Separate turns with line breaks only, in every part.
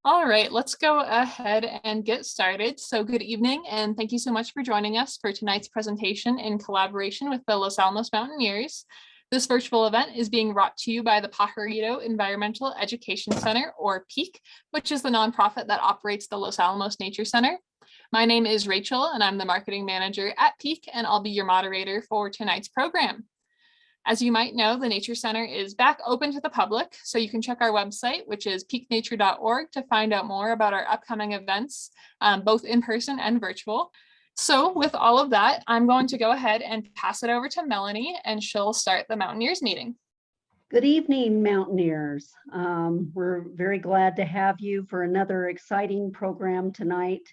All right, let's go ahead and get started. So good evening, and thank you so much for joining us for tonight's presentation in collaboration with the Los Alamos Mountaineers. This virtual event is being brought to you by the Pajarito Environmental Education Center, or PEEC, which is the nonprofit that operates the Los Alamos Nature Center. My name is Rachel, and I'm the marketing manager at PEEC, and I'll be your moderator for tonight's program. As you might know, the Nature Center is back open to the public, so you can check our website, which is peaknature.org, to find out more about our upcoming events, both in person and virtual. So with all of that, I'm going to go ahead and pass it over to Melanie, and she'll start the Mountaineers meeting.
Good evening, Mountaineers. We're very glad to have you for another exciting program tonight.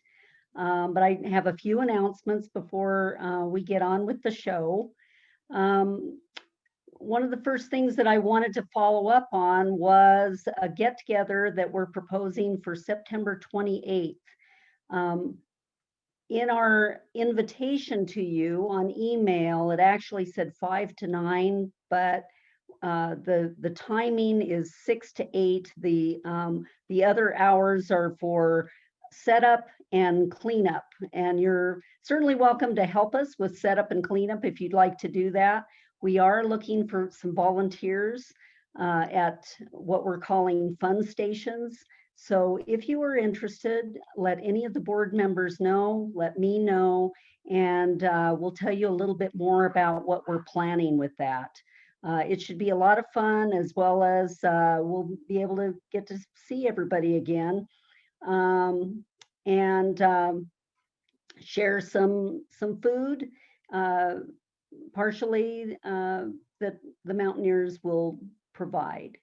But I have a few announcements before we get on with the show. One of the first things that I wanted to follow up on was a get-together that we're proposing for September 28th. In our invitation to you on email, it actually said 5 to 9, but the timing is 6 to 8. The other hours are for setup and cleanup, and you're certainly welcome to help us with setup and cleanup if you'd like to do that. We are looking for some volunteers at what we're calling fun stations. So if you are interested, let any of the board members know, let me know, and we'll tell you a little bit more about what we're planning with that. It should be a lot of fun, as well as we'll be able to get to see everybody again and share some food, partially that the Mountaineers will provide.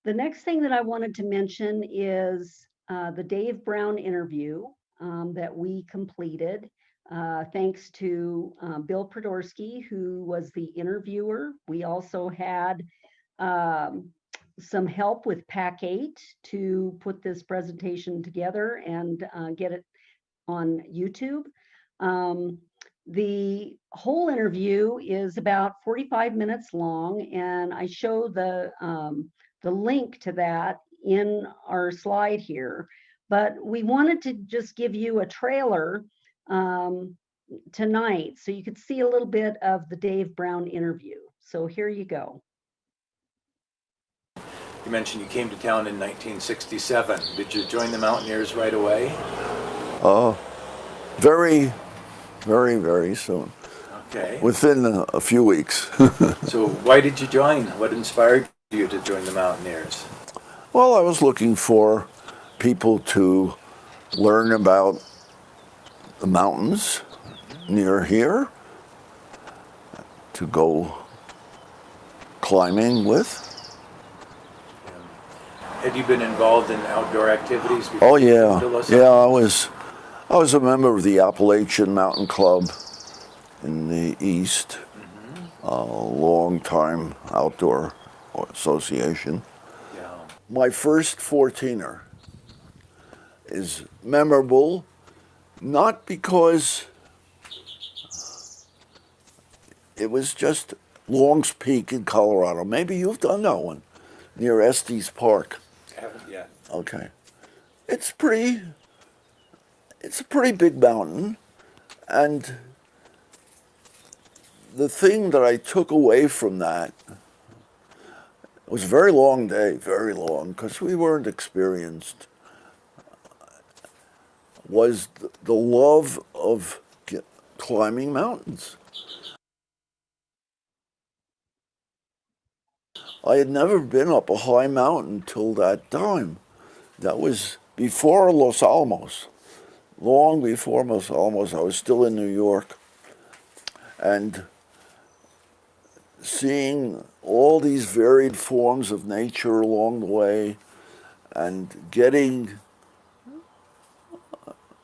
The next thing that I wanted to mention is the Dave Brown interview that we completed. Thanks to Bill Podorsky, who was the interviewer. We also had some help with Pack 8 to put this presentation together and get it on YouTube. The whole interview is about 45 minutes long, and I show the link to that in our slide here. But we wanted to just give you a trailer tonight so you could see a little bit of the Dave Brown interview. So here you go.
You mentioned you came to town in 1967. Did you join the Mountaineers right away?
Very, very, very soon.
Okay.
Within a few weeks.
So why did you join? What inspired you to join the Mountaineers?
Well, I was looking for people to learn about the mountains near here, to go climbing with.
Had you been involved in outdoor activities before?
Oh yeah, I was a member of the Appalachian Mountain Club in the East, a long time outdoor association.
Yeah.
My first 14er is memorable, not because it was just Long's Peak in Colorado. Maybe you've done that one, near Estes Park.
I haven't yet.
Okay. It's a pretty big mountain, and the thing that I took away from that, it was a very long day, very long, because we weren't experienced, was the love of climbing mountains. I had never been up a high mountain till that time. That was before Los Alamos. Long before Los Alamos, I was still in New York. And seeing all these varied forms of nature along the way and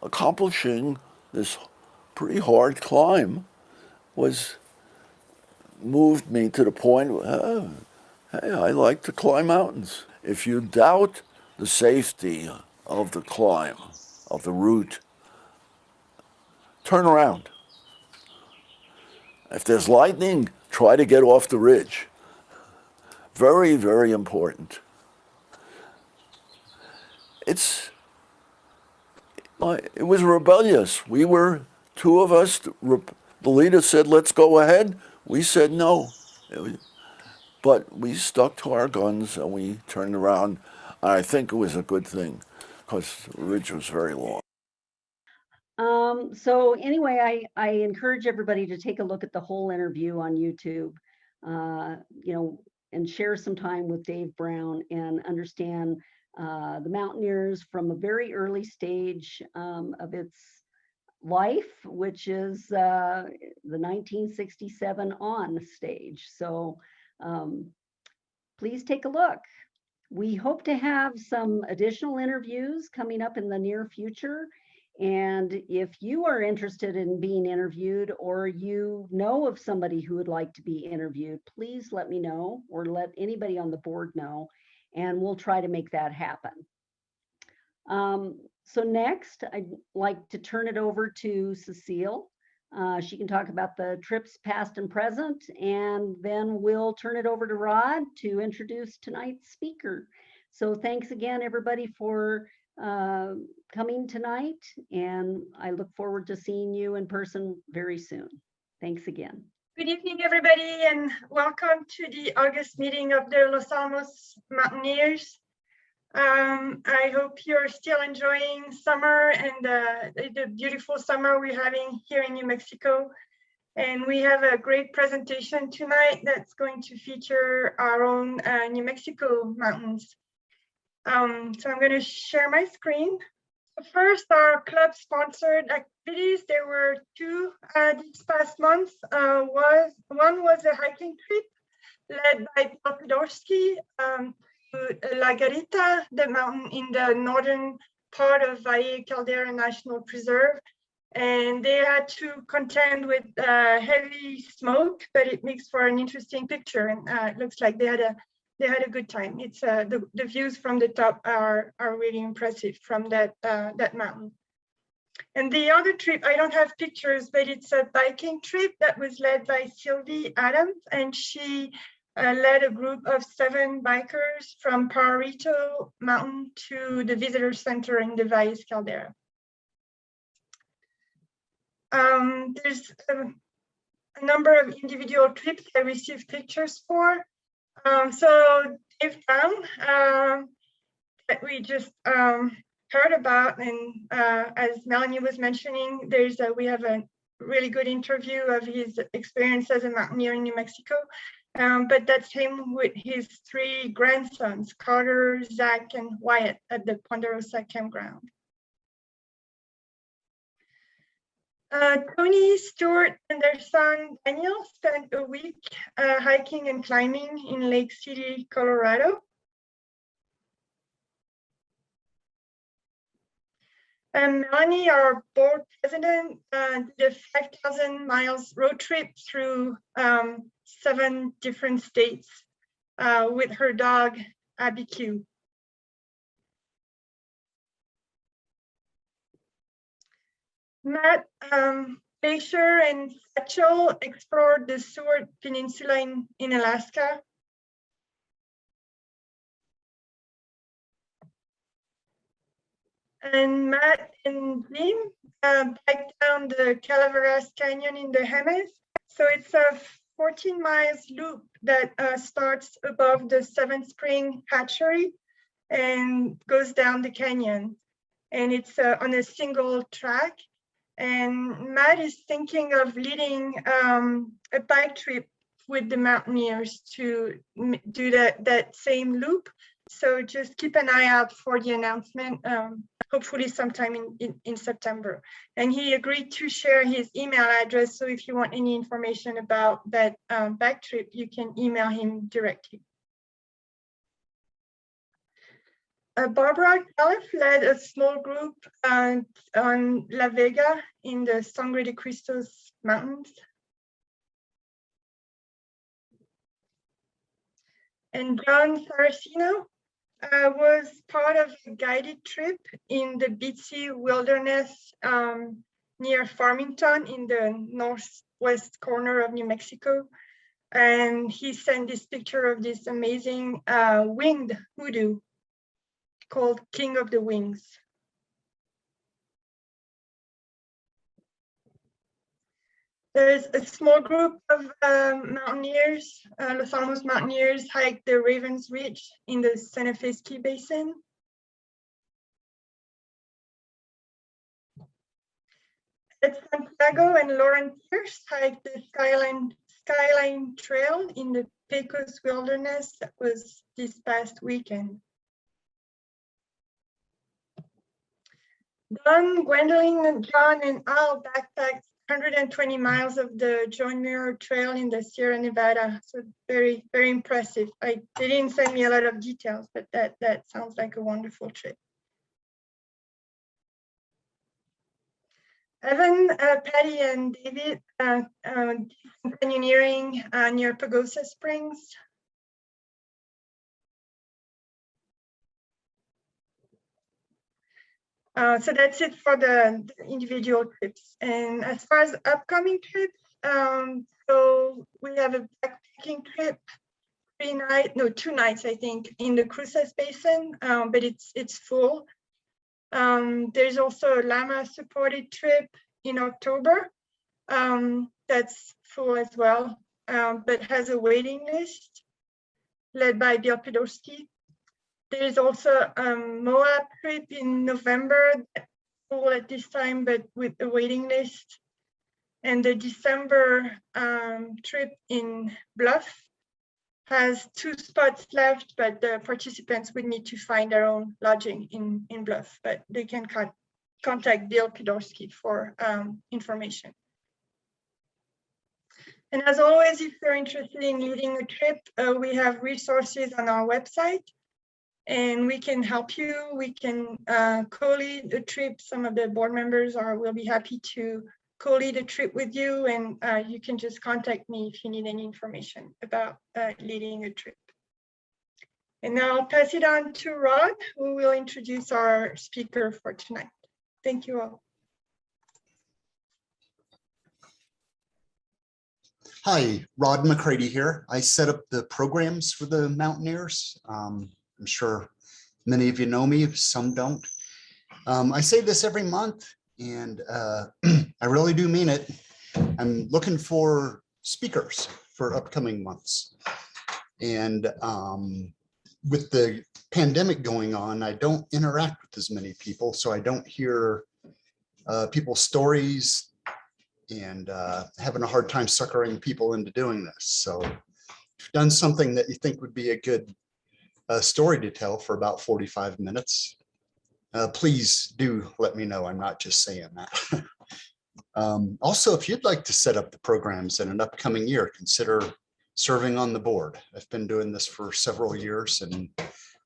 accomplishing this pretty hard climb moved me to the point where, hey, I like to climb mountains. If you doubt the safety of the climb, of the route, turn around. If there's lightning, try to get off the ridge. Very, very important. It was rebellious. We were two of us. The leader said, "Let's go ahead." We said no, but we stuck to our guns and we turned around. I think it was a good thing because the ridge was very long.
So anyway, I encourage everybody to take a look at the whole interview on YouTube, and share some time with Dave Brown and understand the Mountaineers from a very early stage of its life, which is the 1967 on stage. So please take a look. We hope to have some additional interviews coming up in the near future. And if you are interested in being interviewed, or you know of somebody who would like to be interviewed, please let me know, or let anybody on the board know, and we'll try to make that happen. So next, I'd like to turn it over to Cecile. She can talk about the trips past and present, and then we'll turn it over to Rod to introduce tonight's speaker. So thanks again, everybody, for coming tonight, and I look forward to seeing you in person very soon. Thanks again.
Good evening, everybody, and welcome to the August meeting of the Los Alamos Mountaineers. I hope you're still enjoying summer and the beautiful summer we're having here in New Mexico. And we have a great presentation tonight that's going to feature our own New Mexico mountains. So I'm going to share my screen. First, our club-sponsored activities. There were two these past months. One was a hiking trip led by Bob Podolsky to La Garita, the mountain in the northern part of Valle Caldera National Preserve. And they had to contend with heavy smoke, but it makes for an interesting picture. And it looks like they had a good time. It's the views from the top are really impressive from that mountain. And the other trip, I don't have pictures, but it's a biking trip that was led by Sylvie Adams, and she led a group of 7 bikers from Pajarito Mountain to the visitor center in the Valles Caldera. There's a number of individual trips I received pictures for. So Dave Brown, that we just heard about, and as Melanie was mentioning, we have a really good interview of his experience as a mountaineer in New Mexico. But that's him with his 3 grandsons, Carter, Zach, and Wyatt, at the Ponderosa campground. Tony, Stuart, and their son Daniel spent a week hiking and climbing in Lake City, Colorado. And Melanie, our board president, did a 5,000 miles road trip through 7 different states with her dog, Abby Q. Matt Bacher and Satchel explored the Seward Peninsula in Alaska. And Matt and Jim biked down the Calaveras Canyon in the Jemez. So it's a 14 miles loop that starts above the Seventh Spring Hatchery and goes down the canyon. And it's on a single track. And Matt is thinking of leading a bike trip with the Mountaineers to do that same loop. So just keep an eye out for the announcement, hopefully sometime in September. And he agreed to share his email address. So if you want any information about that bike trip, you can email him directly. Barbara Calif led a small group on La Vega in the Sangre de Cristos Mountains. And John Saracino was part of a guided trip in the Bitsy Wilderness near Farmington in the northwest corner of New Mexico. And he sent this picture of this amazing winged hoodoo. called King of the Wings. There's a small group of mountaineers, Los Alamos Mountaineers, hiked the Ravens Ridge in the Santa Fe Ski Basin. At Santiago and Lauren Pierce hiked the Skyline Trail in the Pecos Wilderness. That was this past weekend. Don, Gwendolyn, John, and Al backpacked 120 miles of the Joint Mirror Trail in the Sierra Nevada. So very, very impressive. They didn't send me a lot of details, but that sounds like a wonderful trip. Evan, Patty, and David canyoneering near Pagosa Springs. So that's it for the individual trips. And as far as upcoming trips, so we have a backpacking trip, 2 nights, I think, in the Cruces Basin, but it's full. There's also a llama supported trip in October. That's full as well, but has a waiting list led by Bill Podolsky. There's also a Moab trip in November, full at this time, but with a waiting list. And the December trip in Bluff has 2 spots left, but the participants would need to find their own lodging in Bluff, but they can contact Bill Podolsky for information. And as always, if you're interested in leading a trip, we have resources on our website, and we can help you. We can co-lead the trip. Some of the board members will be happy to co-lead a trip with you, and you can just contact me if you need any information about leading a trip. And now I'll pass it on to Rod, who will introduce our speaker for tonight. Thank you all.
Hi, Rod McCready here. I set up the programs for the Mountaineers. I'm sure many of you know me, some don't. I say this every month, and I really do mean it. I'm looking for speakers for upcoming months. And with the pandemic going on, I don't interact with as many people, so I don't hear people's stories, and having a hard time suckering people into doing this. So if you've done something that you think would be a good story to tell for about 45 minutes, please do let me know. I'm not just saying that. Also, if you'd like to set up the programs in an upcoming year, consider serving on the board. I've been doing this for several years and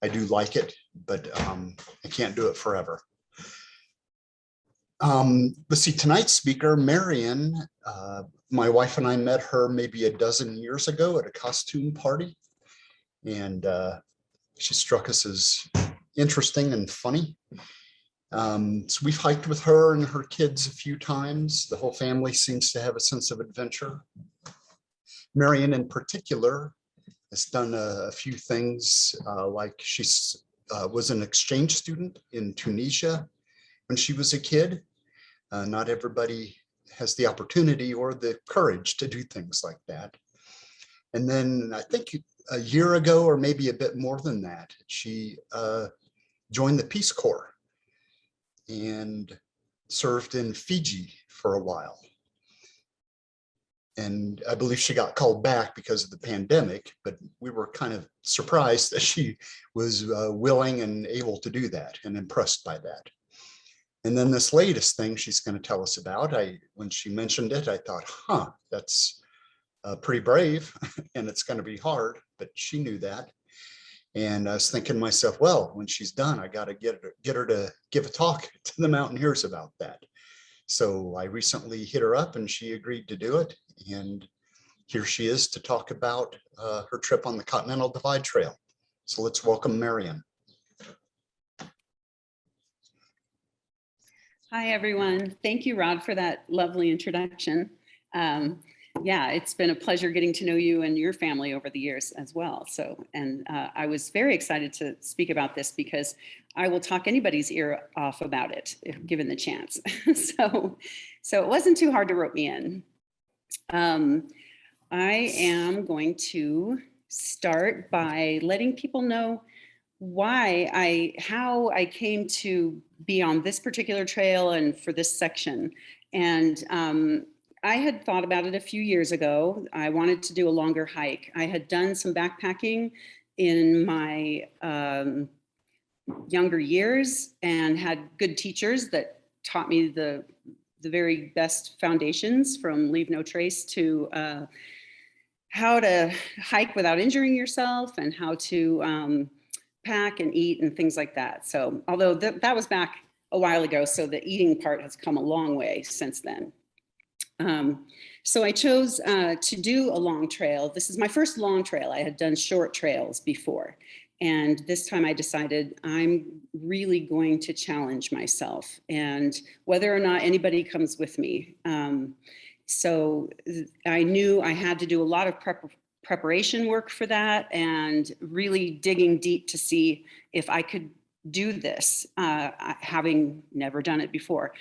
I do like it, but I can't do it forever. Let's see, tonight's speaker, Marion, my wife and I met her maybe a dozen years ago at a costume party. And she struck us as interesting and funny. So we've hiked with her and her kids a few times. The whole family seems to have a sense of adventure. Marion in particular has done a few things, like she was an exchange student in Tunisia when she was a kid. Not everybody has the opportunity or the courage to do things like that. And then I think a year ago, or maybe a bit more than that, she joined the Peace Corps and served in Fiji for a while. And I believe she got called back because of the pandemic, but we were kind of surprised that she was willing and able to do that, and impressed by that. And then this latest thing she's going to tell us about, when she mentioned it, I thought, that's pretty brave and it's going to be hard, but she knew that. And I was thinking to myself, well, when she's done, I got to get her to give a talk to the Mountaineers about that. So I recently hit her up and she agreed to do it. And here she is to talk about her trip on the Continental Divide Trail. So let's welcome Marion.
Hi, everyone. Thank you, Rod, for that lovely introduction. Yeah, it's been a pleasure getting to know you and your family over the years as well. So, and I was very excited to speak about this because I will talk anybody's ear off about it if given the chance. So it wasn't too hard to rope me in. I am going to start by letting people know how I came to be on this particular trail and for this section. And I had thought about it a few years ago. I wanted to do a longer hike. I had done some backpacking in my younger years and had good teachers that taught me the very best foundations, from Leave No Trace to how to hike without injuring yourself and how to pack and eat and things like that. So although that was back a while ago, so the eating part has come a long way since then. So I chose to do a long trail. This is my first long trail. I had done short trails before. And this time I decided I'm really going to challenge myself, and whether or not anybody comes with me. So I knew I had to do a lot of preparation work for that, and really digging deep to see if I could do this, having never done it before.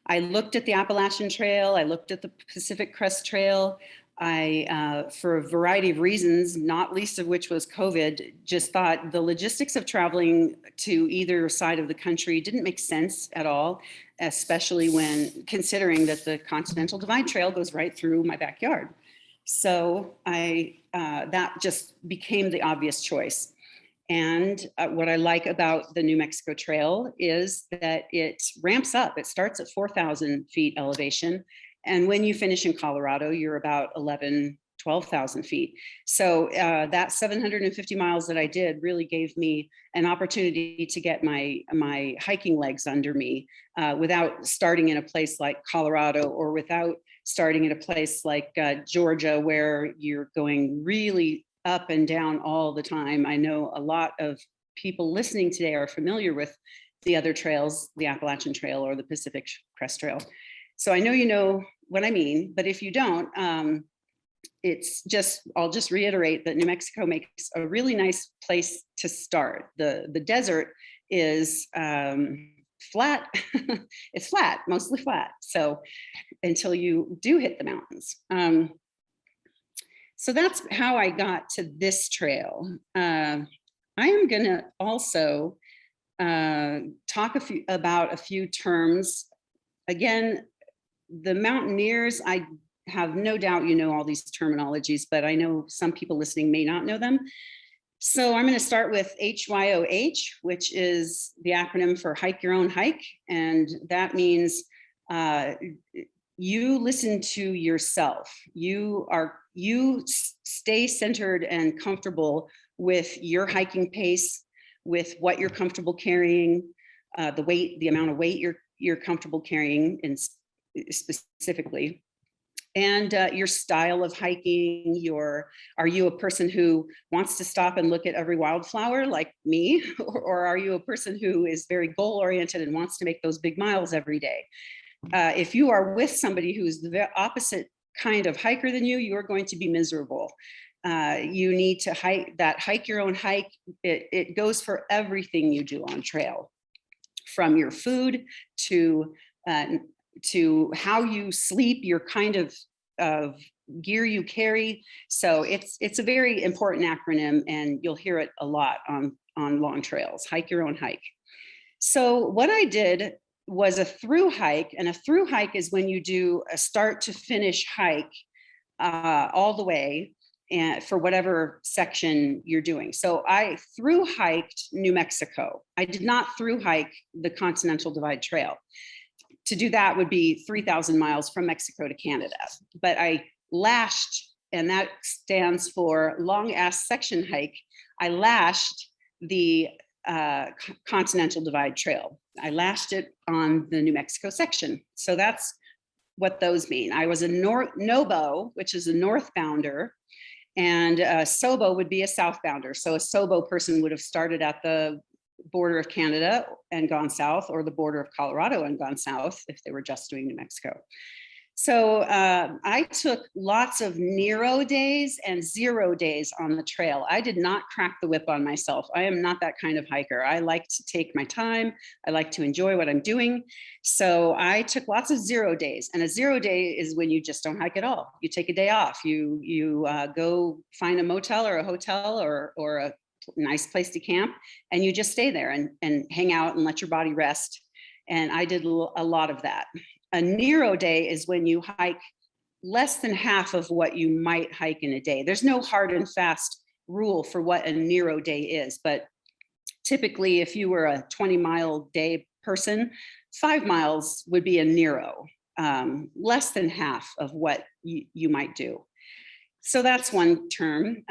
I looked at the Appalachian Trail, I looked at the Pacific Crest Trail. I, for a variety of reasons, not least of which was COVID, just thought the logistics of traveling to either side of the country didn't make sense at all, especially when considering that the Continental Divide Trail goes right through my backyard. So that just became the obvious choice. And what I like about the New Mexico Trail is that it ramps up. It starts at 4,000 feet elevation. And when you finish in Colorado, you're about 12,000 feet. So that 750 miles that I did really gave me an opportunity to get my hiking legs under me without starting in a place like Colorado, or without starting in a place like Georgia, where you're going really up and down all the time. I know a lot of people listening today are familiar with the other trails, the Appalachian Trail or the Pacific Crest Trail. So I know you know what I mean, but if you don't, I'll just reiterate that New Mexico makes a really nice place to start. The desert is flat. It's flat, mostly flat. So until you do hit the mountains. So that's how I got to this trail. I am gonna also talk about a few terms. Again, the mountaineers, I have no doubt you know all these terminologies, but I know some people listening may not know them. So I'm gonna start with HYOH, which is the acronym for Hike Your Own Hike. And that means you listen to yourself. You stay centered and comfortable with your hiking pace, with what you're comfortable carrying, the amount of weight you're comfortable carrying, and specifically, and your style of hiking. Are you a person who wants to stop and look at every wildflower like me, or are you a person who is very goal oriented and wants to make those big miles every day? If you are with somebody who is the opposite kind of hiker than you, you're going to be miserable. You need to hike your own hike. It goes for everything you do on trail, from your food to how you sleep, your kind of gear you carry. So it's a very important acronym, and you'll hear it a lot on long trails. Hike your own hike. So what I did was a through hike, and a through hike is when you do a start to finish hike all the way, and for whatever section you're doing. So I through hiked New Mexico. I did not through hike the Continental Divide Trail. To do that would be 3,000 miles from Mexico to Canada. But I lashed, and that stands for long ass section hike. I lashed the Continental Divide Trail. I lashed it on the New Mexico section. So that's what those mean. I was a NOBO, which is a northbounder, and a SOBO would be a southbounder. So a SOBO person would have started at the border of Canada and gone south, or the border of Colorado and gone south if they were just doing New Mexico. So I took lots of Nero days and 0 days on the trail. I did not crack the whip on myself. I am not that kind of hiker. I like to take my time. I like to enjoy what I'm doing. So I took lots of 0 days, and a 0 day is when you just don't hike at all. You take a day off. You go find a motel or a hotel or a nice place to camp, and you just stay there and hang out and let your body rest. And I did a lot of that. A Nero day is when you hike less than half of what you might hike in a day. There's no hard and fast rule for what a Nero day is, but typically if you were a 20-mile day person, 5 miles would be a Nero, less than half of what you might do. So that's one term.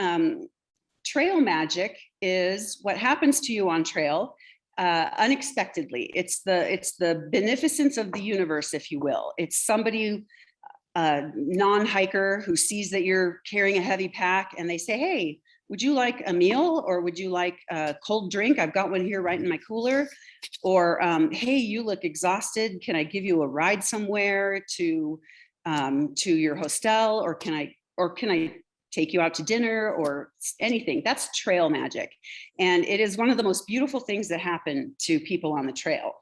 Trail magic is what happens to you on trail unexpectedly. It's the beneficence of the universe, if you will. It's somebody, non-hiker, who sees that you're carrying a heavy pack and they say, hey, would you like a meal, or would you like a cold drink? I've got one here right in my cooler. Or hey, you look exhausted. Can I give you a ride somewhere to your hostel, or can I take you out to dinner, or anything? That's trail magic. And it is one of the most beautiful things that happen to people on the trail.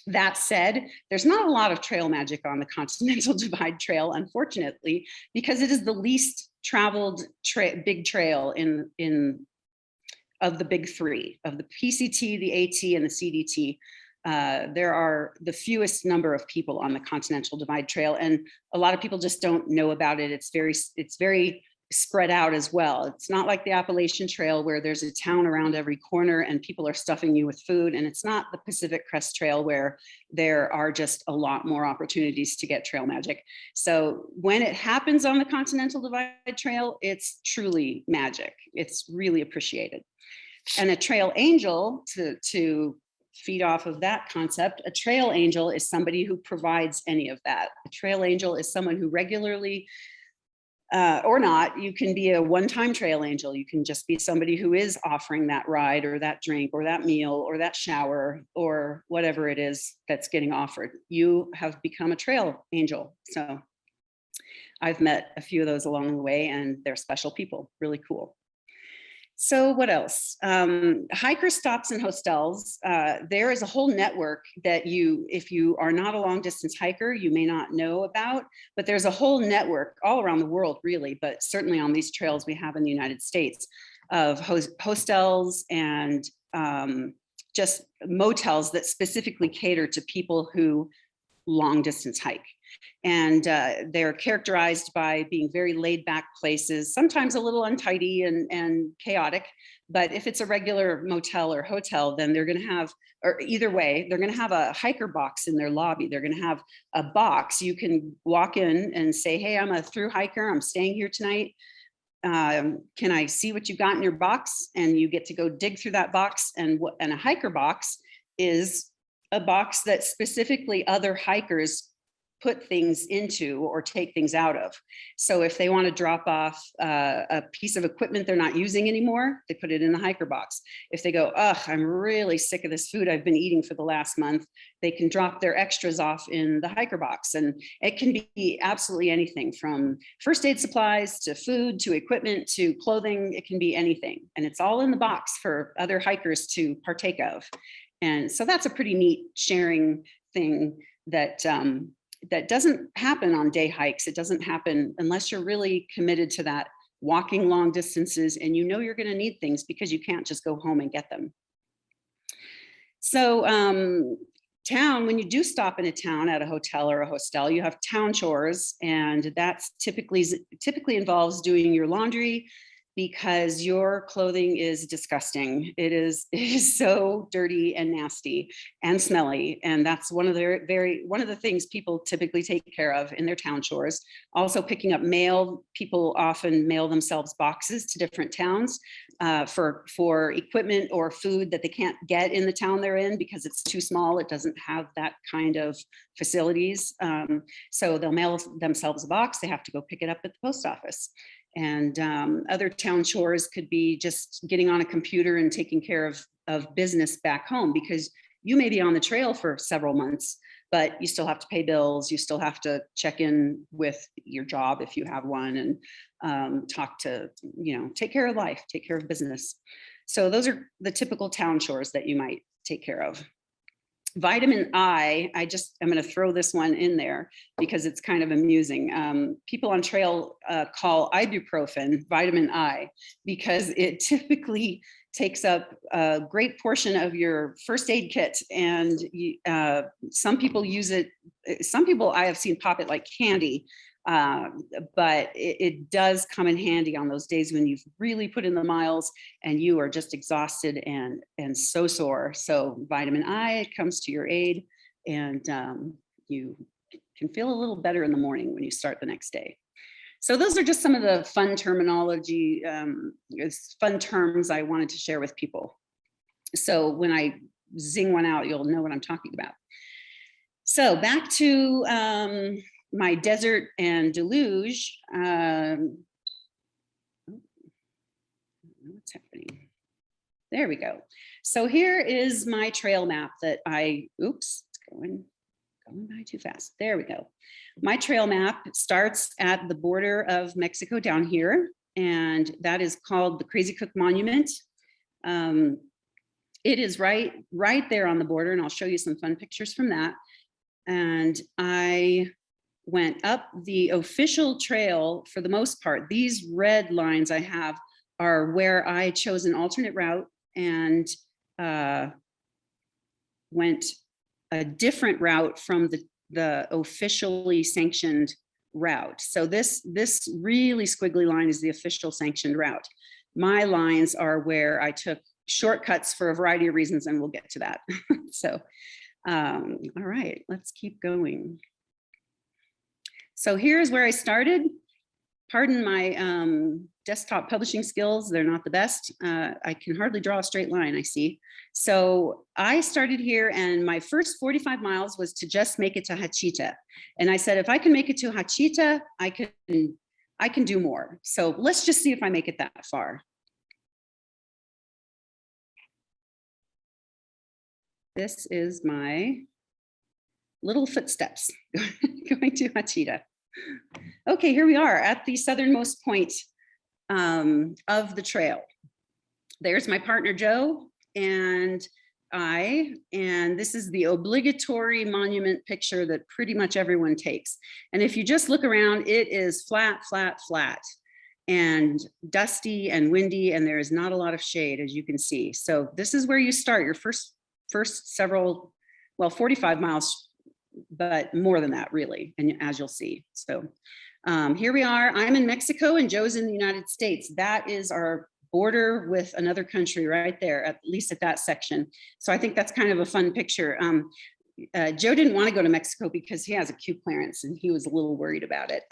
That said, there's not a lot of trail magic on the Continental Divide Trail, unfortunately, because it is the least traveled big trail of the big three, of the PCT, the AT, and the CDT. There are the fewest number of people on the Continental Divide Trail, and a lot of people just don't know about it. It's very spread out as well. It's not like the Appalachian Trail where there's a town around every corner and people are stuffing you with food. And it's not the Pacific Crest Trail where there are just a lot more opportunities to get trail magic. So when it happens on the Continental Divide Trail, it's truly magic. It's really appreciated. And a trail angel, to feed off of that concept, a trail angel is somebody who provides any of that. A trail angel is someone who regularly, or not, you can be a one-time trail angel. You can just be somebody who is offering that ride or that drink or that meal or that shower or whatever it is that's getting offered. You have become a trail angel. So I've met a few of those along the way, and they're special people, really cool. So what else? Hiker stops and hostels. There is a whole network that if you are not a long distance hiker, you may not know about, but there's a whole network all around the world, really, but certainly on these trails we have in the United States, of hostels and just motels that specifically cater to people who long distance hike. And they're characterized by being very laid back places, sometimes a little untidy and chaotic. But if it's a regular motel or hotel, then they're going to have, or either way, they're going to have a hiker box in their lobby. They're going to have a box. You can walk in and say, hey, I'm a through hiker. I'm staying here tonight. Can I see what you got in your box? And you get to go dig through that box. And a hiker box is a box that specifically other hikers put things into or take things out of. So if they want to drop off a piece of equipment they're not using anymore, they put it in the hiker box. If they go, ugh, I'm really sick of this food I've been eating for the last month, they can drop their extras off in the hiker box. And it can be absolutely anything from first aid supplies to food to equipment to clothing. It can be anything. And it's all in the box for other hikers to partake of. And so that's a pretty neat sharing thing that that doesn't happen on day hikes. It doesn't happen unless you're really committed to that walking long distances and you know you're going to need things, because you can't just go home and get them. So town, when you do stop in a town at a hotel or a hostel, you have town chores, and that's typically involves doing your laundry, because your clothing is disgusting. It is so dirty and nasty and smelly. And that's one of the things people typically take care of in their town chores. Also picking up mail. People often mail themselves boxes to different towns for equipment or food that they can't get in the town they're in because it's too small. It doesn't have that kind of facilities. So they'll mail themselves a box. They have to go pick it up at the post office. And other town chores could be just getting on a computer and taking care of business back home, because you may be on the trail for several months, but you still have to pay bills. You still have to check in with your job if you have one, and talk to, take care of life, take care of business. So those are the typical town chores that you might take care of. Vitamin I am going to throw this one in there because it's kind of amusing. People on trail call ibuprofen vitamin I because it typically takes up a great portion of your first aid kit. And some people use it. Some people I have seen pop it like candy. But it does come in handy on those days when you've really put in the miles and you are just exhausted and so sore. So vitamin I comes to your aid, and you can feel a little better in the morning when you start the next day. So those are just some of the fun terminology, fun terms I wanted to share with people. So when I zing one out, you'll know what I'm talking about. So back to my desert and deluge. What's happening? There we go. So here is my trail map that oops, it's going by too fast. There we go. My trail map starts at the border of Mexico down here, and that is called the Crazy Cook Monument. It is right there on the border, and I'll show you some fun pictures from that. And I went up the official trail for the most part. These red lines I have are where I chose an alternate route and went a different route from the officially sanctioned route. So this really squiggly line is the official sanctioned route. My lines are where I took shortcuts for a variety of reasons, and we'll get to that. So, all right, let's keep going. So here's where I started. Pardon my desktop publishing skills, they're not the best. I can hardly draw a straight line, I see. So I started here, and my first 45 miles was to just make it to Hachita. And I said, if I can make it to Hachita, I can do more. So let's just see if I make it that far. This is my little footsteps going to Hachita. Okay, here we are at the southernmost point of the trail. There's my partner, Joe, and this is the obligatory monument picture that pretty much everyone takes. And if you just look around, it is flat, flat, flat, and dusty and windy, and there is not a lot of shade, as you can see. So this is where you start your first several, 45 miles, but more than that, really, and as you'll see. So here we are. I'm in Mexico and Joe's in the United States. That is our border with another country right there, at least at that section. So I think that's kind of a fun picture. Joe didn't want to go to Mexico because he has a Q clearance and he was a little worried about it.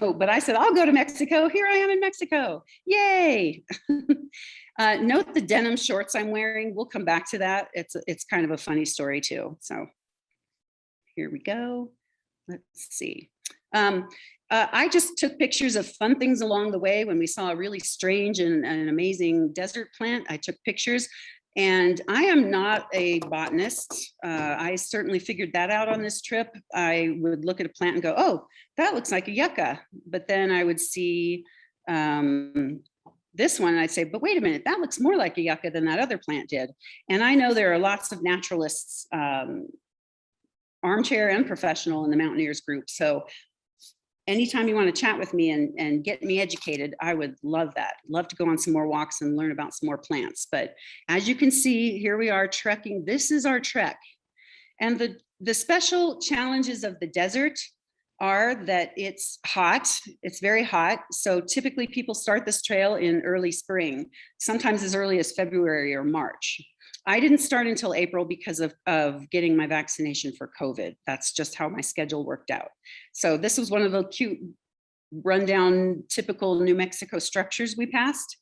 But I said, I'll go to Mexico. Here I am in Mexico. Yay. Note the denim shorts I'm wearing. We'll come back to that. It's kind of a funny story too. So here we go. Let's see. I just took pictures of fun things along the way. When we saw a really strange and an amazing desert plant, I took pictures. And I am not a botanist. I certainly figured that out on this trip. I would look at a plant and go, oh, that looks like a yucca. But then I would see this one and I'd say, but wait a minute, that looks more like a yucca than that other plant did. And I know there are lots of naturalists, armchair and professional, in the Mountaineers group. So anytime you want to chat with me and get me educated, I would love that. Love to go on some more walks and learn about some more plants. But as you can see, here we are trekking. This is our trek. And the special challenges of the desert are that it's hot. It's very hot. So typically people start this trail in early spring, sometimes as early as February or March. I didn't start until April because of getting my vaccination for COVID. That's just how my schedule worked out. So this was one of the cute rundown, typical New Mexico structures we passed.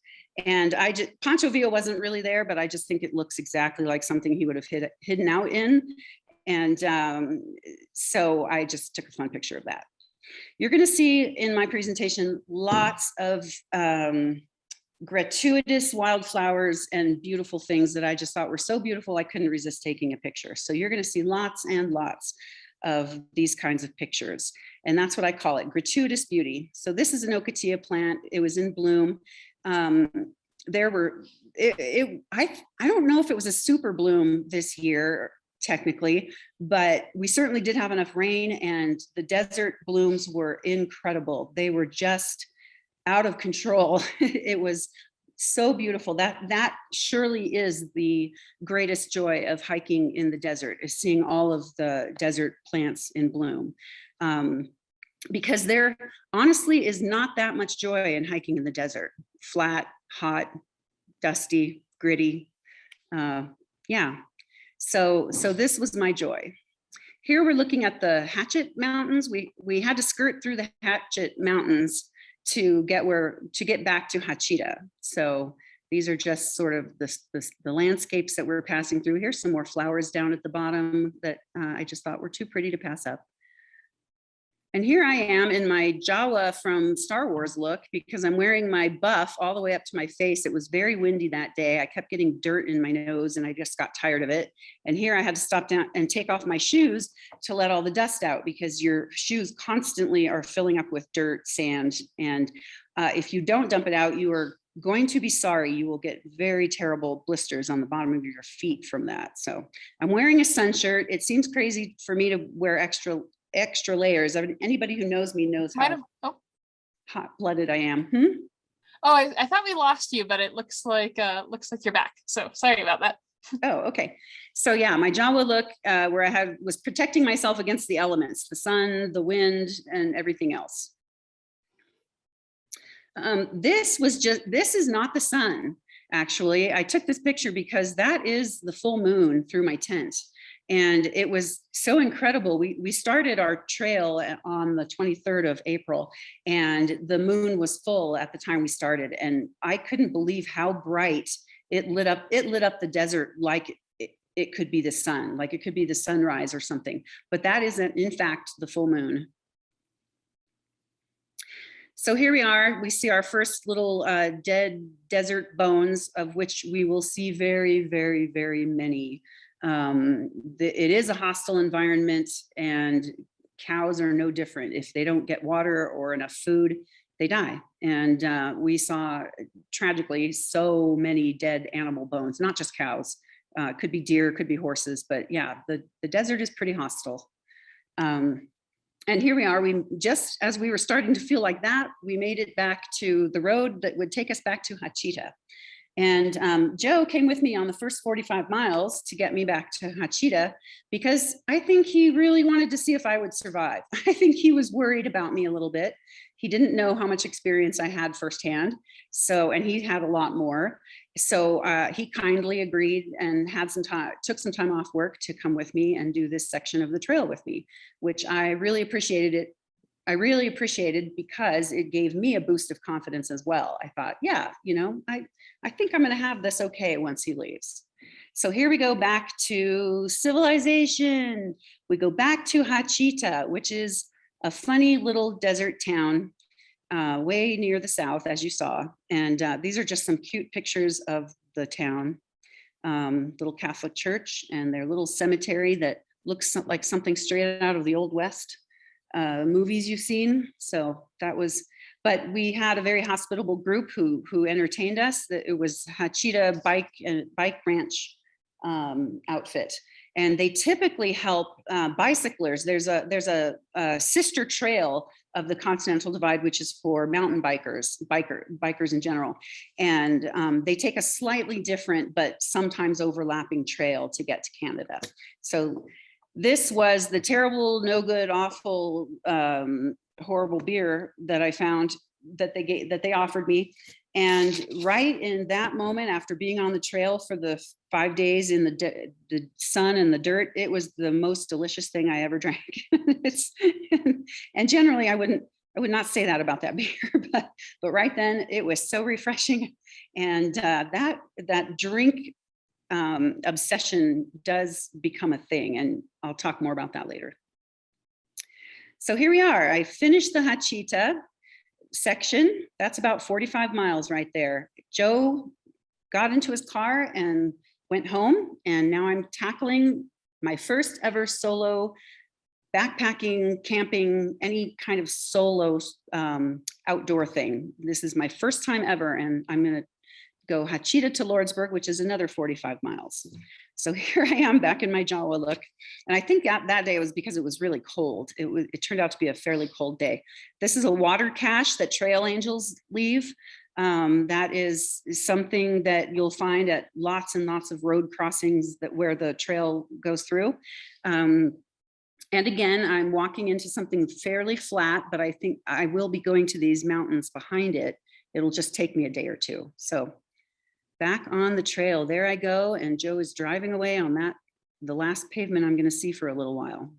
And Pancho Villa wasn't really there, but I just think it looks exactly like something he would have hidden out in. And so I just took a fun picture of that. You're going to see in my presentation lots of gratuitous wildflowers and beautiful things that I just thought were so beautiful I couldn't resist taking a picture. So you're going to see lots and lots of these kinds of pictures. And that's what I call it, gratuitous beauty. So this is an ocotillo plant. It was in bloom. There were, I don't know if it was a super bloom this year, technically, but we certainly did have enough rain, and the desert blooms were incredible. They were just out of control. It was so beautiful. That surely is the greatest joy of hiking in the desert, is seeing all of the desert plants in bloom. Because there honestly is not that much joy in hiking in the desert. Flat, hot, dusty, gritty. Yeah. So this was my joy. Here we're looking at the Hatchet Mountains. We had to skirt through the Hatchet Mountains to get back to Hachita. So these are just sort of the landscapes that we're passing through. Here's some more flowers down at the bottom that I just thought were too pretty to pass up. And here I am in my Jawa from Star Wars look, because I'm wearing my buff all the way up to my face. It was very windy that day. I kept getting dirt in my nose and I just got tired of it. And here I had to stop down and take off my shoes to let all the dust out, because your shoes constantly are filling up with dirt, sand. And if you don't dump it out, you are going to be sorry. You will get very terrible blisters on the bottom of your feet from that. So I'm wearing a sun shirt. It seems crazy for me to wear extra layers. I mean, anybody who knows me knows how hot-blooded I am.
Oh, I thought we lost you, but it looks like you're back. So sorry about that.
Oh, okay. So yeah, my Jawa look, where I was protecting myself against the elements, the sun, the wind, and everything else. This is not the sun. Actually, I took this picture because that is the full moon through my tent. And it was so incredible. We started our trail on the 23rd of April, and the moon was full at the time we started. And I couldn't believe how bright it lit up. It lit up the desert like it could be the sun, like it could be the sunrise or something. But that isn't, in fact, the full moon. So here we are. We see our first little dead desert bones, of which we will see very, very, very many. It is a hostile environment, and cows are no different. If they don't get water or enough food, they die. And we saw, tragically, so many dead animal bones, not just cows. Could be deer, could be horses, but yeah, the desert is pretty hostile. And here we are. We just as we were starting to feel like that, we made it back to the road that would take us back to Hachita. And Joe came with me on the first 45 miles to get me back to Hachita, because I think he really wanted to see if I would survive. I think he was worried about me a little bit. He didn't know how much experience I had firsthand. So, and he had a lot more. So he kindly agreed and took some time off work to come with me and do this section of the trail with me, which I really appreciated it. I really appreciated, because it gave me a boost of confidence as well. I thought, yeah, I think I'm going to have this okay once he leaves. So here we go back to civilization. We go back to Hachita, which is a funny little desert town way near the south, as you saw. And these are just some cute pictures of the town. Little Catholic church and their little cemetery that looks like something straight out of the Old West movies you've seen. So that was, but we had a very hospitable group who entertained us. It was Hachita bike ranch outfit, and they typically help bicyclers. There's a sister trail of the Continental Divide, which is for mountain bikers in general, and they take a slightly different but sometimes overlapping trail to get to Canada. So this was the terrible, no good, awful, horrible beer that I found that they offered me. And right in that moment, after being on the trail for the 5 days in the sun and the dirt, it was the most delicious thing I ever drank. And generally I would not say that about that beer, but right then it was so refreshing. And that drink obsession does become a thing, and I'll talk more about that later. So here we are. I finished the Hachita. section, that's about 45 miles right there. Joe got into his car and went home, and now I'm tackling my first ever solo backpacking, camping, any kind of solo outdoor thing. This is my first time ever, and I'm gonna go Hatchet to Lordsburg, which is another 45 miles. So here I am back in my Jawa look. And I think that day was because it was really cold. It turned out to be a fairly cold day. This is a water cache that trail angels leave. That is something that you'll find at lots and lots of road crossings where the trail goes through. And again, I'm walking into something fairly flat, but I think I will be going to these mountains behind it. It'll just take me a day or two. So back on the trail, there I go. And Joe is driving away on the last pavement I'm gonna see for a little while.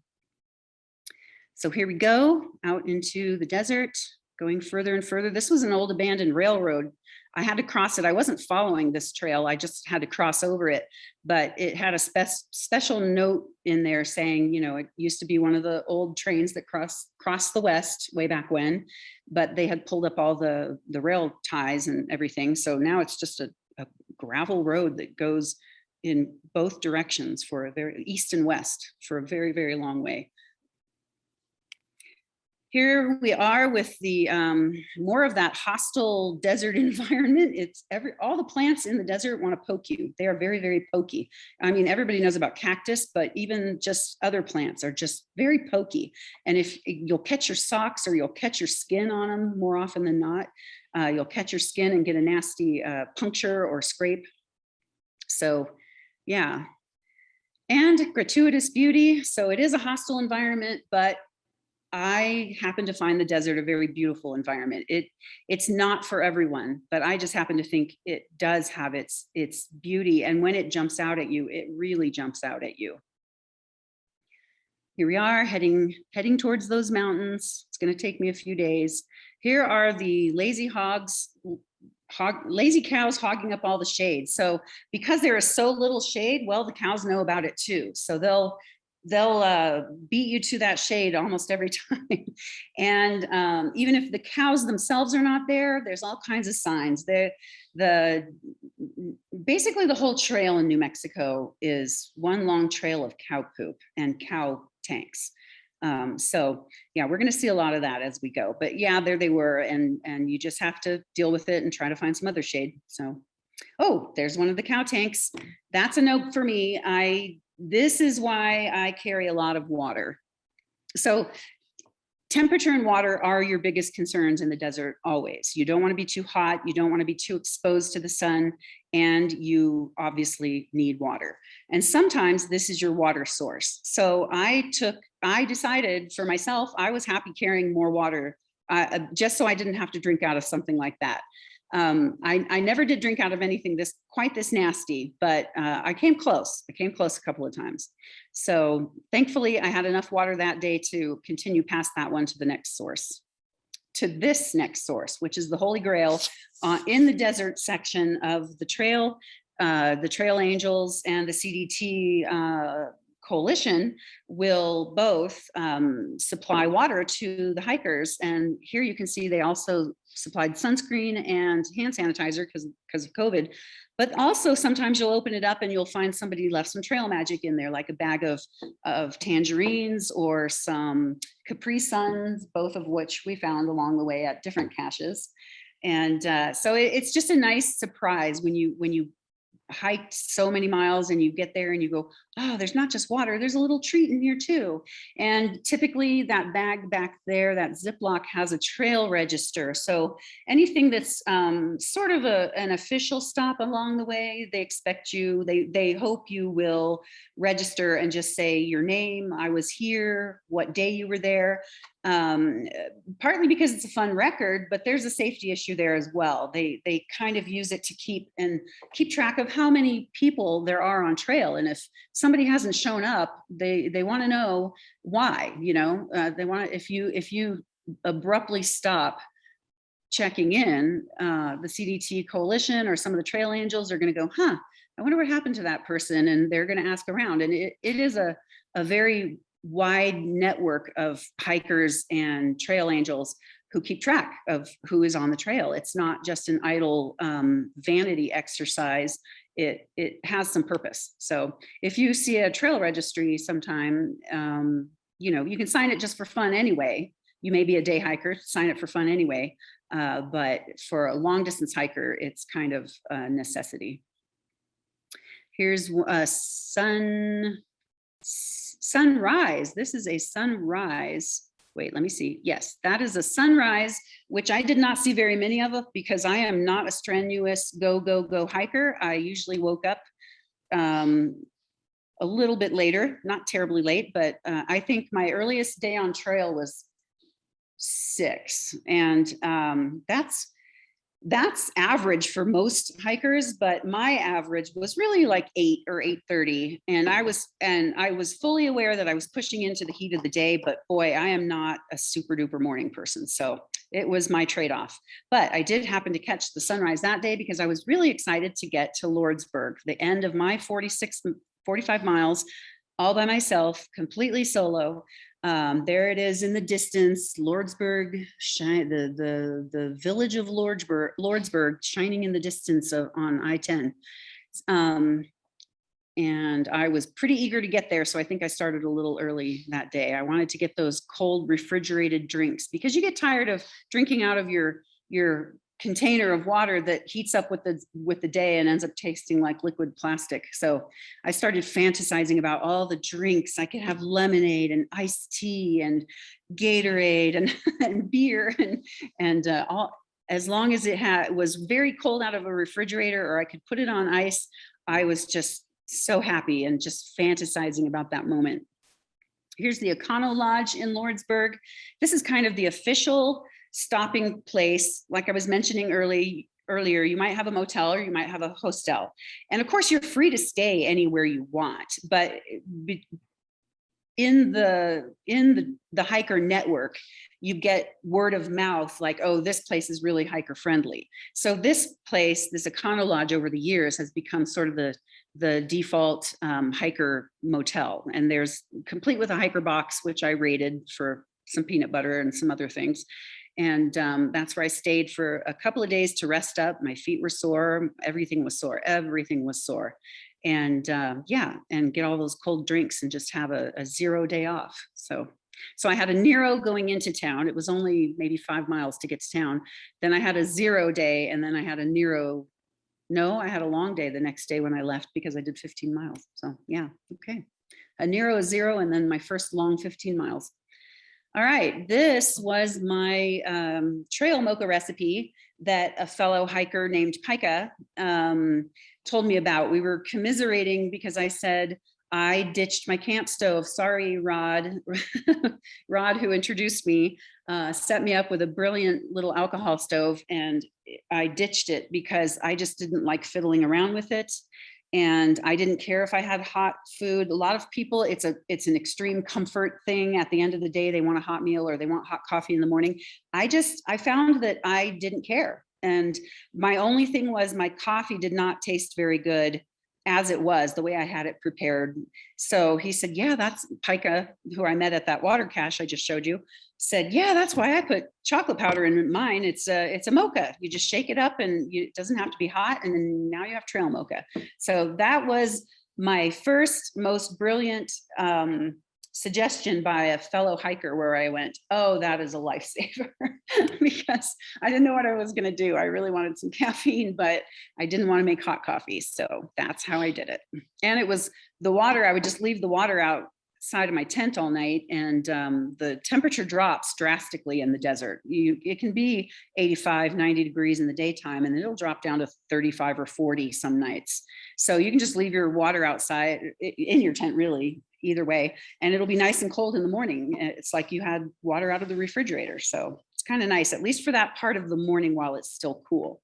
So here we go out into the desert, going further and further. This was an old abandoned railroad. I had to cross it. I wasn't following this trail. I just had to cross over it, but it had a special note in there saying, you know, it used to be one of the old trains that crossed the West way back when, but they had pulled up all the rail ties and everything. So now it's just a gravel road that goes in both directions for a very east and west for a very, very long way. Here we are with the more of that hostile desert environment. It's all the plants in the desert want to poke you. They are very, very pokey. I mean, everybody knows about cactus, but even just other plants are just very pokey. And if you'll catch your socks or you'll catch your skin on them more often than not, you'll catch your skin and get a nasty puncture or scrape. So yeah, and gratuitous beauty. So it is a hostile environment, but I happen to find the desert a very beautiful environment. It's not for everyone, but I just happen to think it does have its beauty. And when it jumps out at you, it really jumps out at you. Here we are heading towards those mountains. It's going to take me a few days. Here are the lazy cows hogging up all the shade. So because there is so little shade, well, the cows know about it too. So they'll beat you to that shade almost every time. And even if the cows themselves are not there, there's all kinds of signs. Basically the whole trail in New Mexico is one long trail of cow poop and cow tanks. So yeah, we're going to see a lot of that as we go, but yeah, there they were. And you just have to deal with it and try to find some other shade. So, oh, there's one of the cow tanks. That's a note for me. This is why I carry a lot of water. So temperature and water are your biggest concerns in the desert always. You don't want to be too hot. You don't want to be too exposed to the sun. And you obviously need water. And sometimes this is your water source. So I decided for myself, I was happy carrying more water just so I didn't have to drink out of something like that. I never did drink out of anything quite this nasty, but I came close. I came close a couple of times. So thankfully I had enough water that day to continue past that one to the next source, to this next source, which is the Holy Grail in the desert section of the trail angels and the CDT coalition will both supply water to the hikers. And here you can see they also supplied sunscreen and hand sanitizer because of COVID. But also sometimes you'll open it up and you'll find somebody left some trail magic in there, like a bag of tangerines or some Capri Suns, both of which we found along the way at different caches. And so it's just a nice surprise when you hiked so many miles and you get there and you go, oh, there's not just water, there's a little treat in here too. And typically that bag back there, that Ziploc, has a trail register. So anything that's sort of an official stop along the way, they expect you, they hope you will register and just say your name, I was here, what day you were there. Partly because it's a fun record, but there's a safety issue there as well. They kind of use it to keep track of how many people there are on trail. And if somebody hasn't shown up, they want to know why, they want to, if you abruptly stop checking in, the CDT coalition or some of the trail angels are going to go, I wonder what happened to that person. And they're going to ask around. And it is a very wide network of hikers and trail angels who keep track of who is on the trail. It's not just an idle vanity exercise. It has some purpose. So if you see a trail registry sometime, you know, you can sign it just for fun anyway. You may be a day hiker, sign it for fun anyway. But for a long distance hiker, it's kind of a necessity. Here's a sunrise. This is a sunrise. Wait, let me see. Yes, that is a sunrise, which I did not see very many of because I am not a strenuous go hiker. I usually woke up a little bit later, not terribly late, but I think my earliest day on trail was 6, and that's average for most hikers, but my average was really like 8 or 8:30, and I was fully aware that I was pushing into the heat of the day, but boy, I am not a super duper morning person, so it was my trade-off. But I did happen to catch the sunrise that day because I was really excited to get to Lordsburg, the end of my 45 miles, all by myself, completely solo. There it is in the distance, Lordsburg, the village of Lordsburg shining in the distance on I-10. And I was pretty eager to get there, so I think I started a little early that day. I wanted to get those cold refrigerated drinks because you get tired of drinking out of your container of water that heats up with the day and ends up tasting like liquid plastic. So I started fantasizing about all the drinks. I could have lemonade and iced tea and Gatorade and beer and all, as long as it was very cold out of a refrigerator or I could put it on ice. I was just so happy and just fantasizing about that moment. Here's the Econo Lodge in Lordsburg. This is kind of the official stopping place. Like I was mentioning earlier, you might have a motel or you might have a hostel. And of course you're free to stay anywhere you want, but in the hiker network, you get word of mouth like, oh, this place is really hiker friendly. So this place, this Econo Lodge over the years has become sort of the default hiker motel. And there's complete with a hiker box, which I rated for some peanut butter and some other things. And that's where I stayed for a couple of days to rest up. My feet were sore. Everything was sore. And yeah, and get all those cold drinks and just have a 0 day off. So I had a Nero going into town. It was only maybe 5 miles to get to town. Then I had a 0 day, and then I had a Nero. No, I had a long day the next day when I left because I did 15 miles. So yeah, okay. A Nero, a 0, and then my first long 15 miles. All right, this was my trail mocha recipe that a fellow hiker named Pika told me about. We were commiserating because I said, I ditched my camp stove. Sorry, Rod. Rod, who introduced me, set me up with a brilliant little alcohol stove, and I ditched it because I just didn't like fiddling around with it. And I didn't care if I had hot food. A lot of people, it's an extreme comfort thing. At the end of the day, they want a hot meal or they want hot coffee in the morning. I found that I didn't care. And my only thing was my coffee did not taste very good as it was, the way I had it prepared. So he said, yeah, that's Pika, who I met at that water cache I just showed you, said, yeah, that's why I put chocolate powder in mine. It's a mocha. You just shake it up and it doesn't have to be hot. And then now you have trail mocha. So that was my first most brilliant suggestion by a fellow hiker, where I went, oh, that is a lifesaver, because I didn't know what I was going to do. I really wanted some caffeine, but I didn't want to make hot coffee. So that's how I did it. And it was the water. I would just leave the water outside of my tent all night, and the temperature drops drastically in the desert. It can be 85, 90 degrees in the daytime, and it'll drop down to 35 or 40 some nights. So you can just leave your water outside in your tent, really, either way, and it'll be nice and cold in the morning. It's like you had water out of the refrigerator. So it's kind of nice, at least for that part of the morning while it's still cool.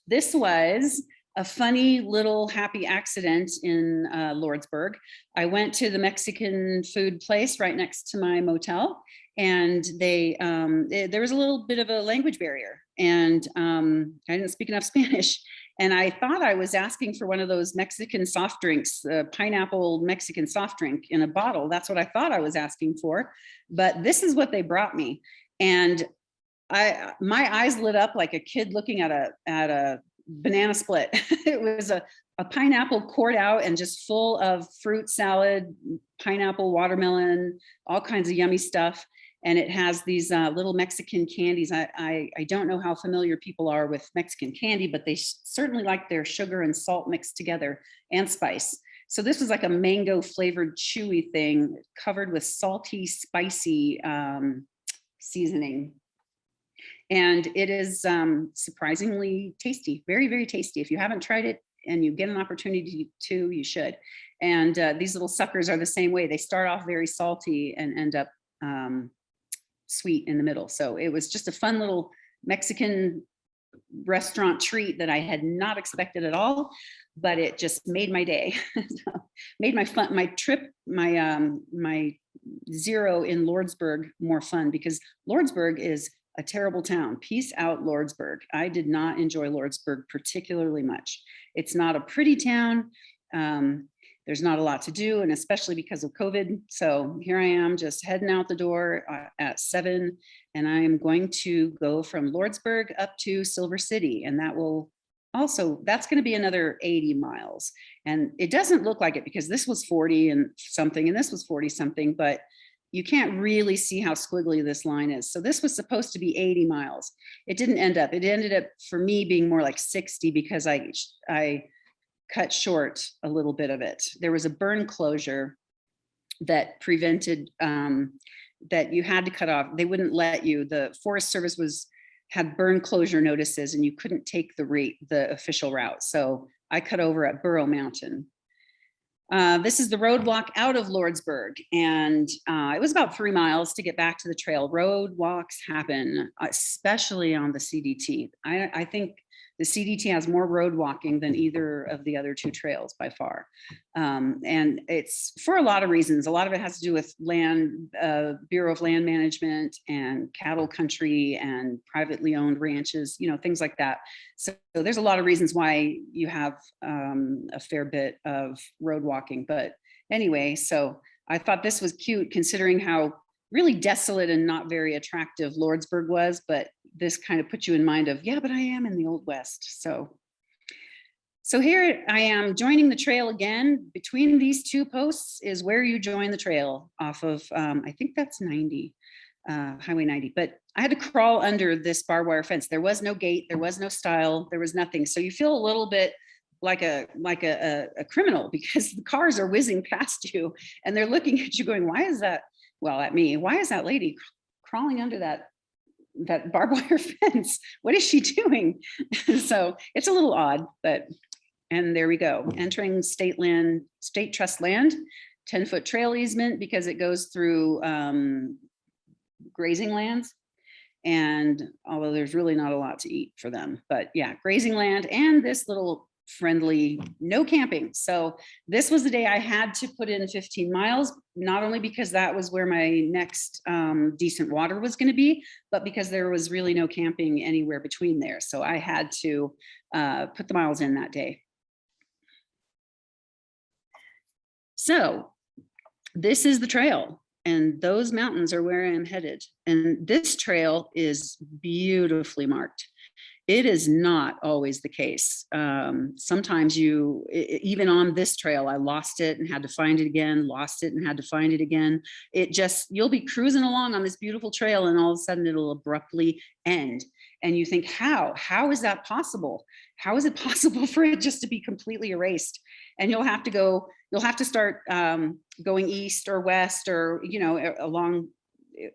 This was a funny little happy accident in Lordsburg. I went to the Mexican food place right next to my motel, and there was a little bit of a language barrier, and I didn't speak enough Spanish. And I thought I was asking for one of those Mexican soft drinks, pineapple Mexican soft drink in a bottle. That's what I thought I was asking for. But this is what they brought me. And my eyes lit up like a kid looking at a banana split. It was a pineapple poured out and just full of fruit salad, pineapple, watermelon, all kinds of yummy stuff. And it has these little Mexican candies. I don't know how familiar people are with Mexican candy, but they certainly like their sugar and salt mixed together and spice. So this was like a mango flavored chewy thing covered with salty, spicy seasoning. And it is surprisingly tasty, very, very tasty. If you haven't tried it and you get an opportunity to, you should. And these little suckers are the same way. They start off very salty and end up sweet in the middle. So it was just a fun little Mexican restaurant treat that I had not expected at all, but it just made my day. Made my trip, my zero in Lordsburg more fun, because Lordsburg is a terrible town. Peace out, Lordsburg. I did not enjoy Lordsburg particularly much. It's not a pretty town. There's not a lot to do, and especially because of COVID. So here I am just heading out the door at 7, and I am going to go from Lordsburg up to Silver City. And that will also, that's going to be another 80 miles. And it doesn't look like it because this was 40 and something, and this was 40 something, but you can't really see how squiggly this line is. So this was supposed to be 80 miles. It didn't end up. It ended up for me being more like 60 because I cut short a little bit of it. There was a burn closure that prevented that you had to cut off. They wouldn't let you. The Forest Service had burn closure notices, and you couldn't take the official route. So I cut over at Burro Mountain. This is the roadblock out of Lordsburg, and it was about 3 miles to get back to the trail. Road walks happen, especially on the CDT. I think the CDT has more road walking than either of the other two trails by far. And it's for a lot of reasons. A lot of it has to do with land, Bureau of Land Management and cattle country and privately owned ranches, things like that. So there's a lot of reasons why you have a fair bit of road walking. But anyway, so I thought this was cute considering how really desolate and not very attractive Lordsburg was, but this kind of puts you in mind of, yeah, but I am in the Old West. So here I am joining the trail again. Between these two posts is where you join the trail off of, I think that's 90, Highway 90, but I had to crawl under this barbed wire fence. There was no gate, there was no stile, there was nothing. So you feel a little bit like a criminal because the cars are whizzing past you and they're looking at you going, why is that? Well, at me, why is that lady crawling under that barbed wire fence? What is she doing? So it's a little odd, and there we go. Entering state trust land, 10-foot trail easement because it goes through grazing lands. And although there's really not a lot to eat for them, but yeah, grazing land and this little friendly no camping. So this was the day I had to put in 15 miles, not only because that was where my next decent water was going to be, but because there was really no camping anywhere between there. So I had to put the miles in that day. So this is the trail, and those mountains are where I'm headed. And this trail is beautifully marked. It is not always the case. Sometimes even on this trail, I lost it and had to find it again, lost it and had to find it again. You'll be cruising along on this beautiful trail and all of a sudden it'll abruptly end. And you think, how is that possible? How is it possible for it just to be completely erased? And you'll have to start going east or west or, along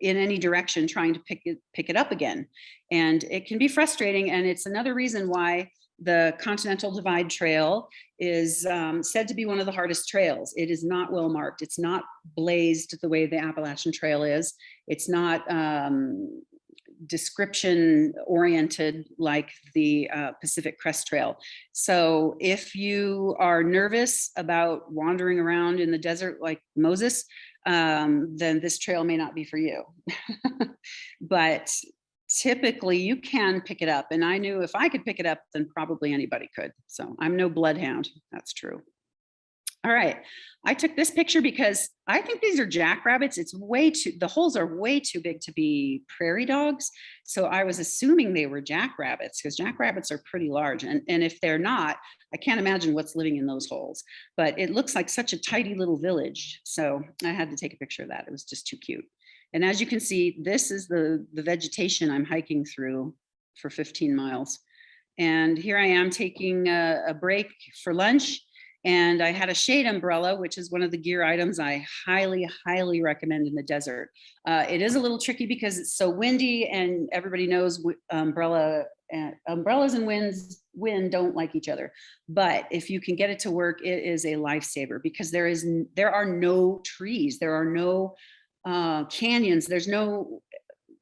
in any direction trying to pick it up again. And it can be frustrating. And it's another reason why the Continental Divide Trail is said to be one of the hardest trails. It is not well marked. It's not blazed the way the Appalachian Trail is. It's not description oriented like the Pacific Crest Trail. So if you are nervous about wandering around in the desert like Moses, then this trail may not be for you. But typically you can pick it up. And I knew if I could pick it up, then probably anybody could. So I'm no bloodhound, that's true. All right, I took this picture because I think these are jackrabbits. It's way too, the holes are way too big to be prairie dogs. So I was assuming they were jackrabbits because jackrabbits are pretty large. And if they're not, I can't imagine what's living in those holes, but it looks like such a tidy little village. So I had to take a picture of that. It was just too cute. And as you can see, this is the vegetation I'm hiking through for 15 miles. And here I am taking a break for lunch. And I had a shade umbrella, which is one of the gear items I highly, highly recommend in the desert. It is a little tricky because it's so windy, and everybody knows umbrellas and wind don't like each other. But if you can get it to work, it is a lifesaver because there are no trees, there are no canyons, there's no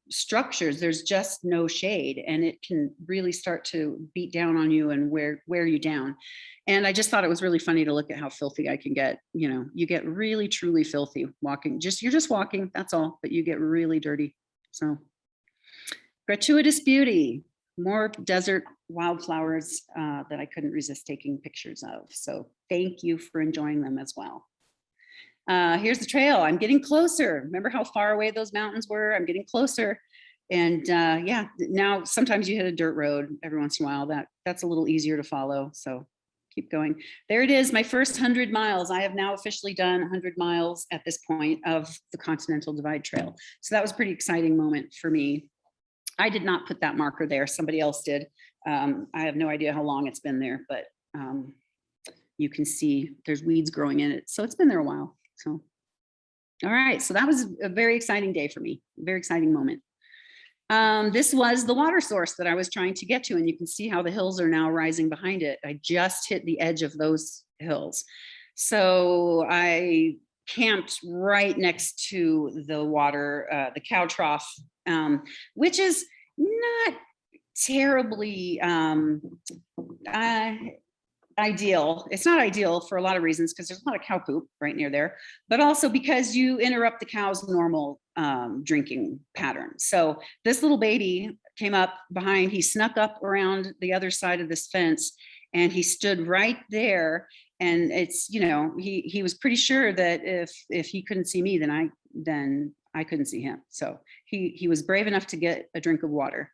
structures, there's just no shade, and it can really start to beat down on you and wear you down. And I just thought it was really funny to look at how filthy I can get. You know, you get really truly filthy walking. You're just walking, that's all, but you get really dirty. So gratuitous beauty, more desert wildflowers that I couldn't resist taking pictures of. So thank you for enjoying them as well. Here's the trail. I'm getting closer. Remember how far away those mountains were? I'm getting closer. And yeah, now sometimes you hit a dirt road every once in a while. That's a little easier to follow. So keep going. There it is, my first 100 miles. I have now officially done 100 miles at this point of the Continental Divide Trail. So that was a pretty exciting moment for me. I did not put that marker there. Somebody else did. I have no idea how long it's been there, but you can see there's weeds growing in it. So it's been there a while. So, all right. So that was a very exciting day for me. Very exciting moment. This was the water source that I was trying to get to, and you can see how the hills are now rising behind it. I just hit the edge of those hills. So I camped right next to the water, the cow trough, which is not terribly ideal. It's not ideal for a lot of reasons because there's a lot of cow poop right near there, but also because you interrupt the cow's normal drinking pattern. So this little baby came up behind, he snuck up around the other side of this fence, and he stood right there. And it's, you know, he was pretty sure that if he couldn't see me, then I couldn't see him. So he was brave enough to get a drink of water.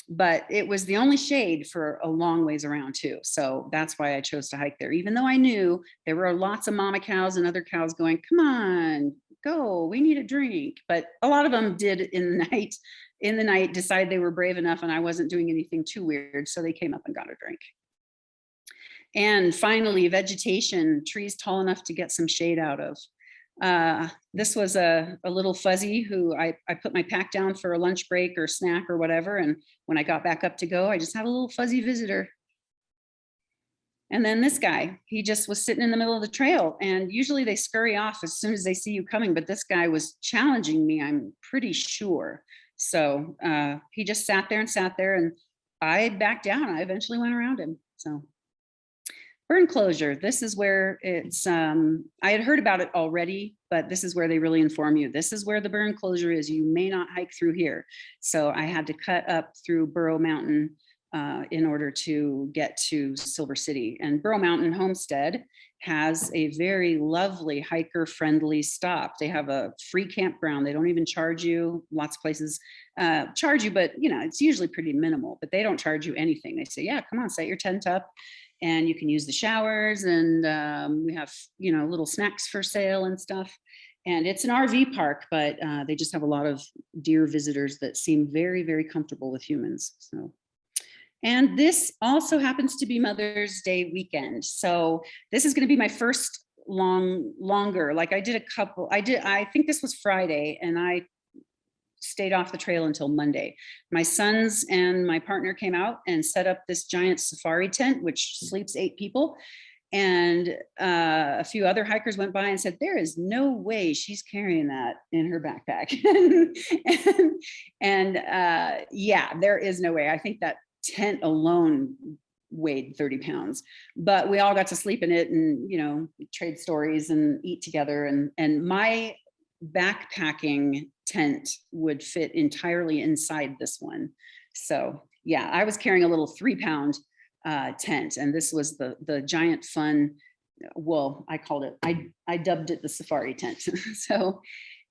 But it was the only shade for a long ways around too. So that's why I chose to hike there, even though I knew there were lots of mama cows and other cows going, come on, go, we need a drink. But a lot of them did in the night decide they were brave enough and I wasn't doing anything too weird. So they came up and got a drink. And finally, vegetation, trees tall enough to get some shade out of. This was a little fuzzy who I put my pack down for a lunch break or snack or whatever. And when I got back up to go, I just had a little fuzzy visitor. And then this guy, he just was sitting in the middle of the trail, and usually they scurry off as soon as they see you coming, but this guy was challenging me, I'm pretty sure. So he just sat there and I backed down. I eventually went around him. So burn closure. This is where it's, I had heard about it already, but this is where they really inform you. This is where the burn closure is. You may not hike through here. So I had to cut up through Burro Mountain in order to get to Silver City. And Burro Mountain Homestead has a very lovely hiker friendly stop. They have a free campground. They don't even charge you. Lots of places charge you, but you know, it's usually pretty minimal, but they don't charge you anything. They say, yeah, come on, set your tent up. And you can use the showers, and we have, you know, little snacks for sale and stuff. And it's an RV park, but they just have a lot of deer visitors that seem very, very comfortable with humans. So, and this also happens to be Mother's Day weekend. So this is going to be my first longer. Like I think this was Friday, and I stayed off the trail until Monday. My sons and my partner came out and set up this giant safari tent, which sleeps 8 people. And a few other hikers went by and said, there is no way she's carrying that in her backpack. and yeah, there is no way. I think that tent alone weighed 30 pounds, but we all got to sleep in it and, you know, trade stories and eat together. And my backpacking tent would fit entirely inside this one. So yeah, I was carrying a little 3-pound tent, and this was the giant fun well, I dubbed it the safari tent. So,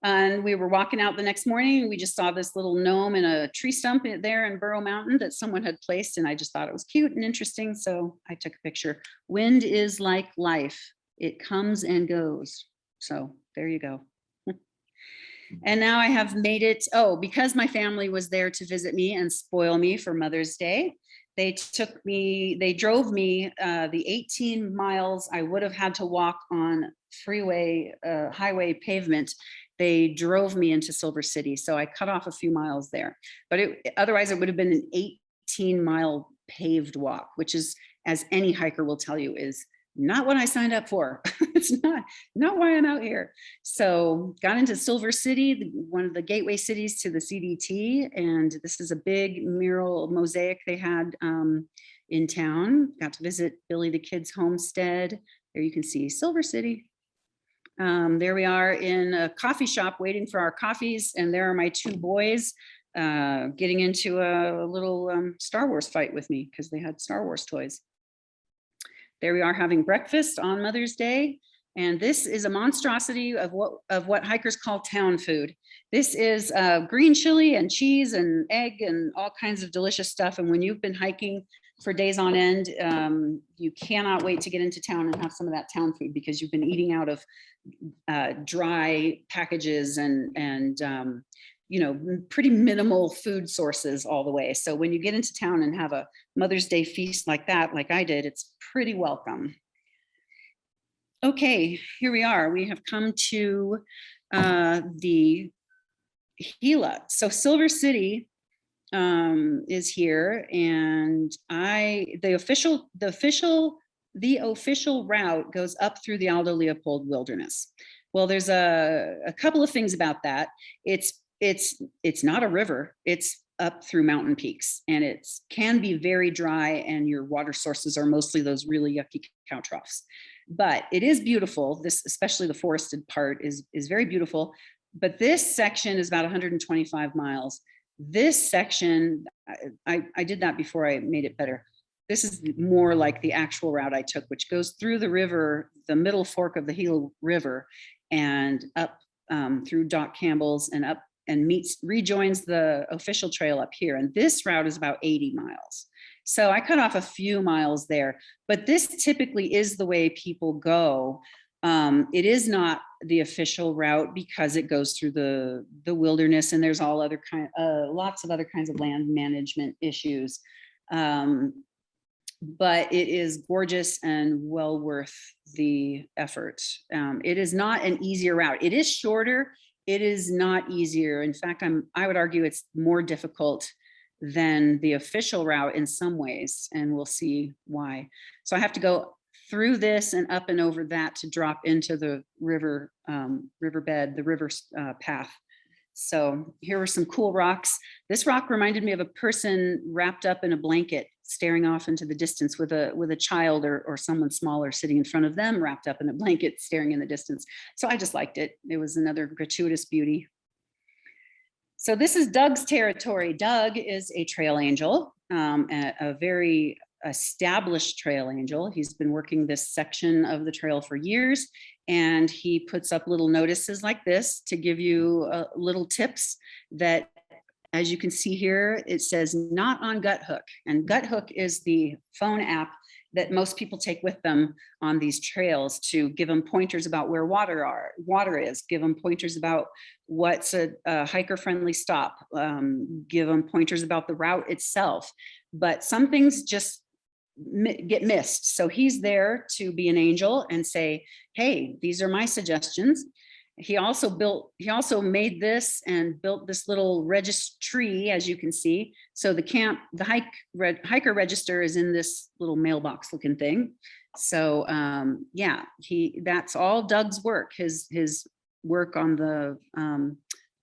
and we were walking out the next morning and we just saw this little gnome in a tree stump there in Burrow Mountain that someone had placed. And I just thought it was cute and interesting. So I took a picture. Wind is like life. It comes and goes. So there you go. And now I have made it, because my family was there to visit me and spoil me for Mother's Day. They drove me the 18 miles I would have had to walk on highway pavement. They drove me into Silver City. So I cut off a few miles there, but otherwise it would have been an 18-mile paved walk, which is, as any hiker will tell you, is not what I signed up for. It's not why I'm out here. So got into Silver City, one of the gateway cities to the CDT. And this is a big mural mosaic they had in town. Got to visit Billy the Kid's homestead. There you can see Silver City. There we are in a coffee shop waiting for our coffees. And there are my two boys getting into a little Star Wars fight with me because they had Star Wars toys. There we are having breakfast on Mother's Day. And this is a monstrosity of what hikers call town food. This is green chili and cheese and egg and all kinds of delicious stuff. And when you've been hiking for days on end, you cannot wait to get into town and have some of that town food because you've been eating out of dry packages and pretty minimal food sources all the way. So when you get into town and have a Mother's Day feast like that, like I did, it's pretty welcome. Okay, here we are. We have come to the Gila. So Silver City is here, and the official route goes up through the Aldo Leopold Wilderness. Well, there's a couple of things about that. It's not a river. It's up through mountain peaks, and it can be very dry, and your water sources are mostly those really yucky cow troughs. But it is beautiful. This, especially the forested part, is very beautiful. But this section is about 125 miles. This section, I did that before I made it better. This is more like the actual route I took, which goes through the river, the middle fork of the Gila River, and up through Doc Campbell's and up and rejoins the official trail up here. And this route is about 80 miles. So I cut off a few miles there, but this typically is the way people go. It is not the official route because it goes through the wilderness, and there's lots of other kinds of land management issues. But it is gorgeous and well worth the effort. It is not an easier route. It is shorter. It is not easier. In fact, I would argue it's more difficult than the official route in some ways, and we'll see why. So I have to go through this and up and over that to drop into the riverbed, the river path. So here were some cool rocks. This rock reminded me of a person wrapped up in a blanket, staring off into the distance with a child or someone smaller sitting in front of them, wrapped up in a blanket, staring in the distance. So I just liked it. It was another gratuitous beauty. So this is Doug's territory. Doug is a trail angel, a very established trail angel. He's been working this section of the trail for years, and he puts up little notices like this to give you little tips that, as you can see here, it says not on Guthook. And Guthook is the phone app that most people take with them on these trails to give them pointers about where water is, give them pointers about what's a hiker-friendly stop, give them pointers about the route itself. But some things just get missed. So he's there to be an angel and say, hey, these are my suggestions. He also made this and built this little registry, as you can see. So the hiker register is in this little mailbox looking thing. So yeah, that's all Doug's work, his work on the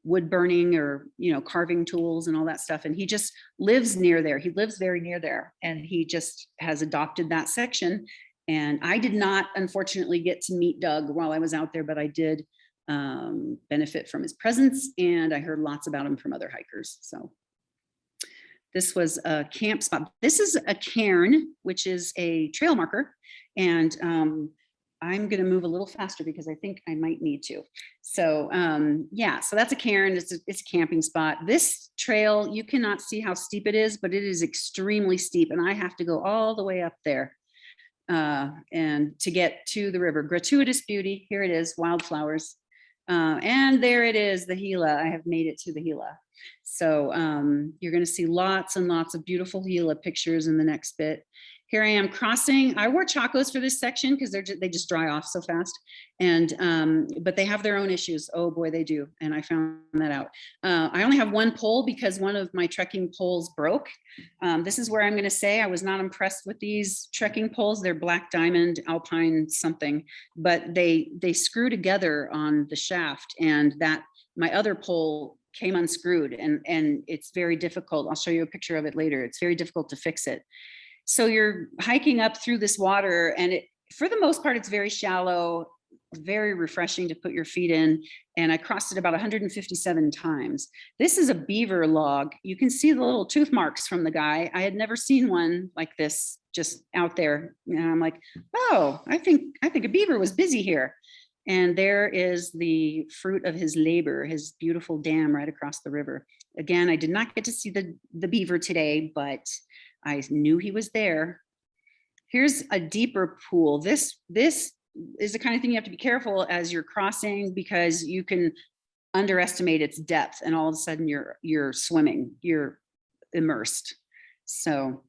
wood burning or, carving tools and all that stuff. And he just lives near there. He lives very near there, and he just has adopted that section. And I did not, unfortunately, get to meet Doug while I was out there, but I did benefit from his presence, and I heard lots about him from other hikers. So this was a camp spot. This is a cairn, which is a trail marker, and I'm going to move a little faster because I think I might need to. So yeah, so that's a cairn. It's a camping spot. This trail, you cannot see how steep it is, but it is extremely steep, and I have to go all the way up there and to get to the river. Gratuitous beauty. Here it is, wildflowers. And there it is, the Gila. I have made it to the Gila. So you're going to see lots and lots of beautiful Gila pictures in the next bit. Here I am crossing. I wore chacos for this section because they just dry off so fast. And but they have their own issues. Oh boy, they do. And I found that out. I only have one pole because one of my trekking poles broke. This is where I'm going to say I was not impressed with these trekking poles. They're Black Diamond Alpine something, but they screw together on the shaft, and that my other pole came unscrewed, and it's very difficult. I'll show you a picture of it later. It's very difficult to fix it. So you're hiking up through this water, and for the most part, it's very shallow, very refreshing to put your feet in. And I crossed it about 157 times. This is a beaver log. You can see the little tooth marks from the guy. I had never seen one like this just out there. And I'm like, oh, I think a beaver was busy here. And there is the fruit of his labor, his beautiful dam right across the river. Again, I did not get to see the beaver today, but I knew he was there. Here's a deeper pool. This is the kind of thing you have to be careful as you're crossing, because you can underestimate its depth, and all of a sudden you're swimming, you're immersed. So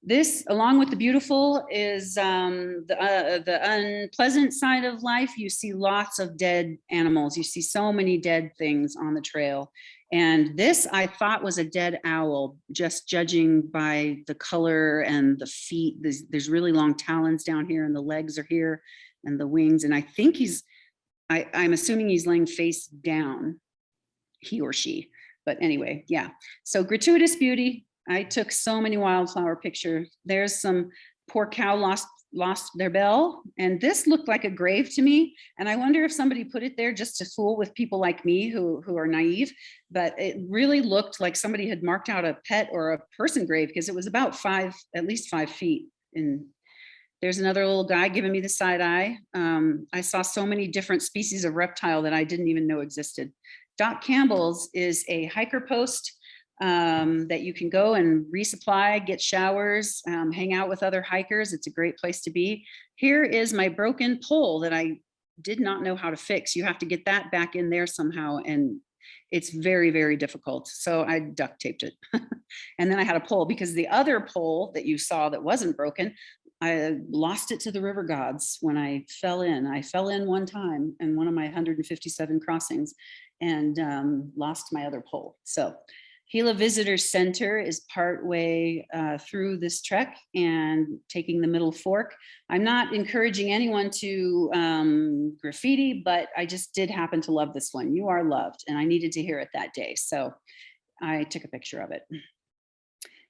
this, along with the beautiful, is the unpleasant side of life. You see lots of dead animals. You see so many dead things on the trail. And this I thought was a dead owl, just judging by the color and the feet. There's really long talons down here, and the legs are here, and the wings. And I think I'm assuming he's laying face down, he or she. But anyway, yeah. So gratuitous beauty. I took so many wildflower pictures. There's some poor cow lost their bell, and this looked like a grave to me. And I wonder if somebody put it there just to fool with people like me who are naive, but it really looked like somebody had marked out a pet or a person grave, because it was about at least 5 feet. And there's another little guy giving me the side eye. I saw so many different species of reptile that I didn't even know existed. Doc Campbell's is a hiker post that you can go and resupply, get showers, hang out with other hikers. It's a great place to be. Here is my broken pole that I did not know how to fix. You have to get that back in there somehow, and it's very, very difficult. So I duct taped it. And then I had a pole, because the other pole that you saw that wasn't broken, I lost it to the river gods when I fell in. I fell in one time in one of my 157 crossings, and lost my other pole. So Gila Visitor Center is partway through this trek and taking the middle fork. I'm not encouraging anyone to graffiti, but I just did happen to love this one. You are loved, and I needed to hear it that day. So I took a picture of it.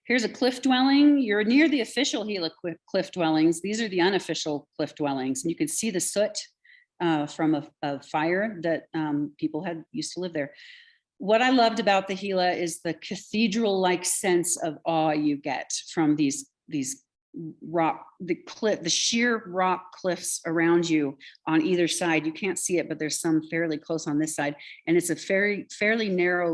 Here's a cliff dwelling. You're near the official Gila cliff dwellings. These are the unofficial cliff dwellings, and you can see the soot from a fire that people had used to live there. What I loved about the Gila is the cathedral-like sense of awe you get from these rock, the sheer rock cliffs around you on either side. You can't see it, but there's some fairly close on this side, and it's a fairly narrow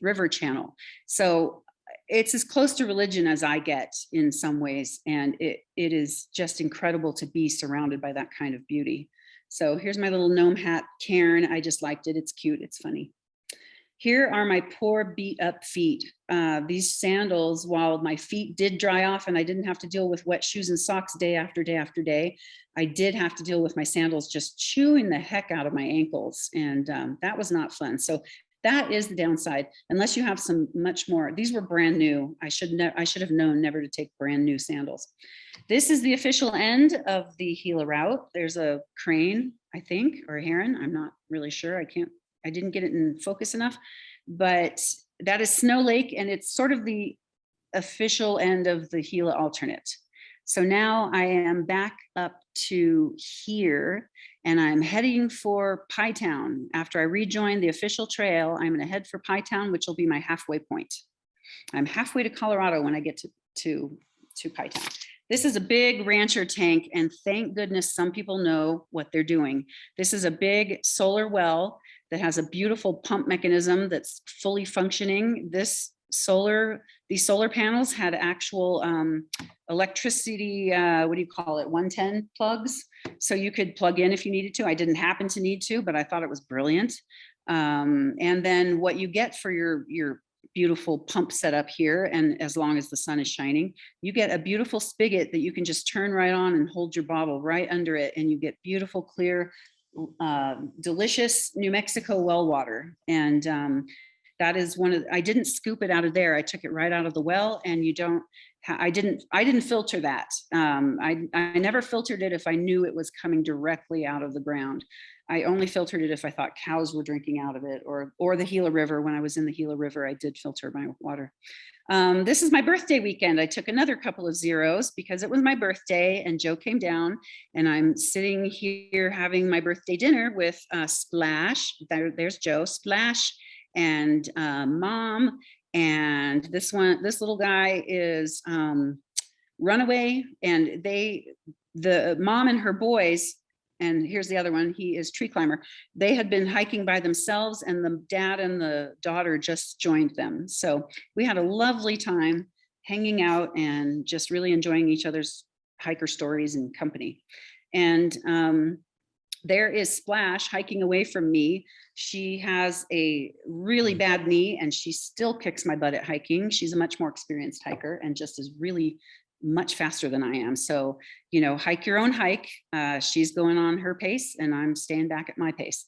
river channel. So it's as close to religion as I get in some ways, and it is just incredible to be surrounded by that kind of beauty. So here's my little gnome hat cairn. I just liked it. It's cute. It's funny. Here are my poor beat up feet. These sandals, while my feet did dry off and I didn't have to deal with wet shoes and socks day after day after day, I did have to deal with my sandals just chewing the heck out of my ankles. And that was not fun. So that is the downside, unless you have some much more. These were brand new. I should have known never to take brand new sandals. This is the official end of the Gila route. There's a crane, I think, or a heron. I'm not really sure. I didn't get it in focus enough, but that is Snow Lake, and it's sort of the official end of the Gila alternate. So now I am back up to here, and I'm heading for Pie Town. After I rejoin the official trail, I'm going to head for Pie Town, which will be my halfway point. I'm halfway to Colorado when I get to Pie Town. This is a big rancher tank, and thank goodness some people know what they're doing. This is a big solar well that has a beautiful pump mechanism that's fully functioning. These solar panels had actual electricity, what do you call it, 110 plugs. So you could plug in if you needed to. I didn't happen to need to, but I thought it was brilliant. And then what you get for your beautiful pump setup here, and as long as the sun is shining, you get a beautiful spigot that you can just turn right on and hold your bottle right under it, and you get beautiful, clear, delicious New Mexico well water. And that is I didn't scoop it out of there. I took it right out of the well, and I didn't filter that. I never filtered it if I knew it was coming directly out of the ground. I only filtered it if I thought cows were drinking out of it, or the Gila River. When I was in the Gila River, I did filter my water. This is my birthday weekend. I took another couple of zeros because it was my birthday, and Joe came down, and I'm sitting here having my birthday dinner with Splash. There's Joe, Splash, and Mom. And this little guy is Runaway, and the mom and her boys, and here's the other one, he is Tree Climber. They had been hiking by themselves, and the dad and the daughter just joined them. So we had a lovely time hanging out and just really enjoying each other's hiker stories and company. And there is Splash hiking away from me. She has a really bad knee, and she still kicks my butt at hiking. She's a much more experienced hiker and just is really much faster than I am. So, hike your own hike. She's going on her pace, and I'm staying back at my pace.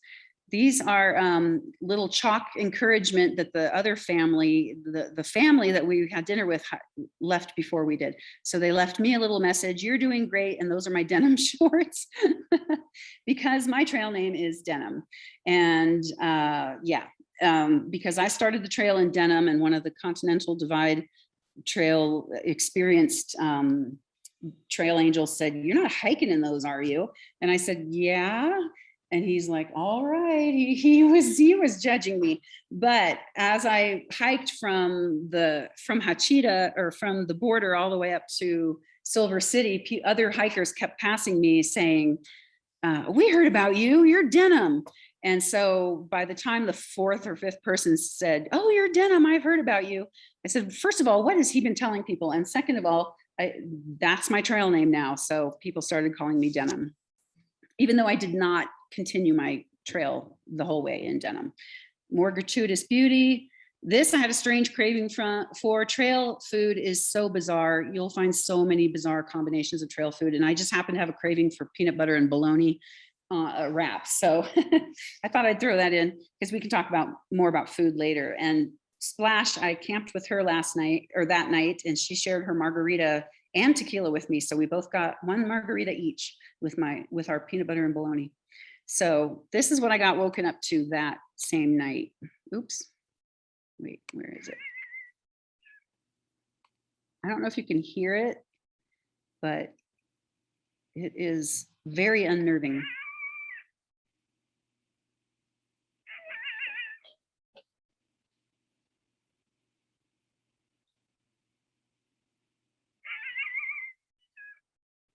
These are little chalk encouragement that the other family, the family that we had dinner with, left before we did. So they left me a little message, "You're doing great," and those are my denim shorts because my trail name is Denim. And because I started the trail in denim, and one of the Continental Divide Trail experienced trail angels said, "You're not hiking in those, are you?" And I said, "Yeah." And he's like, "All right." He was judging me. But as I hiked from Hatchita, or from the border all the way up to Silver City, other hikers kept passing me saying, "We heard about you, you're Denim." And so by the time the fourth or fifth person said, "Oh, you're Denim, I've heard about you," I said, first of all, what has he been telling people? And second of all, that's my trail name now. So people started calling me Denim, even though I did not continue my trail the whole way in denim. More gratuitous beauty. This I had a strange craving for. Trail food is so bizarre. You'll find so many bizarre combinations of trail food. And I just happen to have a craving for peanut butter and bologna wraps. So I thought I'd throw that in because we can talk more about food later. And Splash, I camped with her that night, and she shared her margarita and tequila with me. So we both got one margarita each with our peanut butter and bologna. So this is what I got woken up to that same night. Oops. Wait, where is it? I don't know if you can hear it, but it is very unnerving.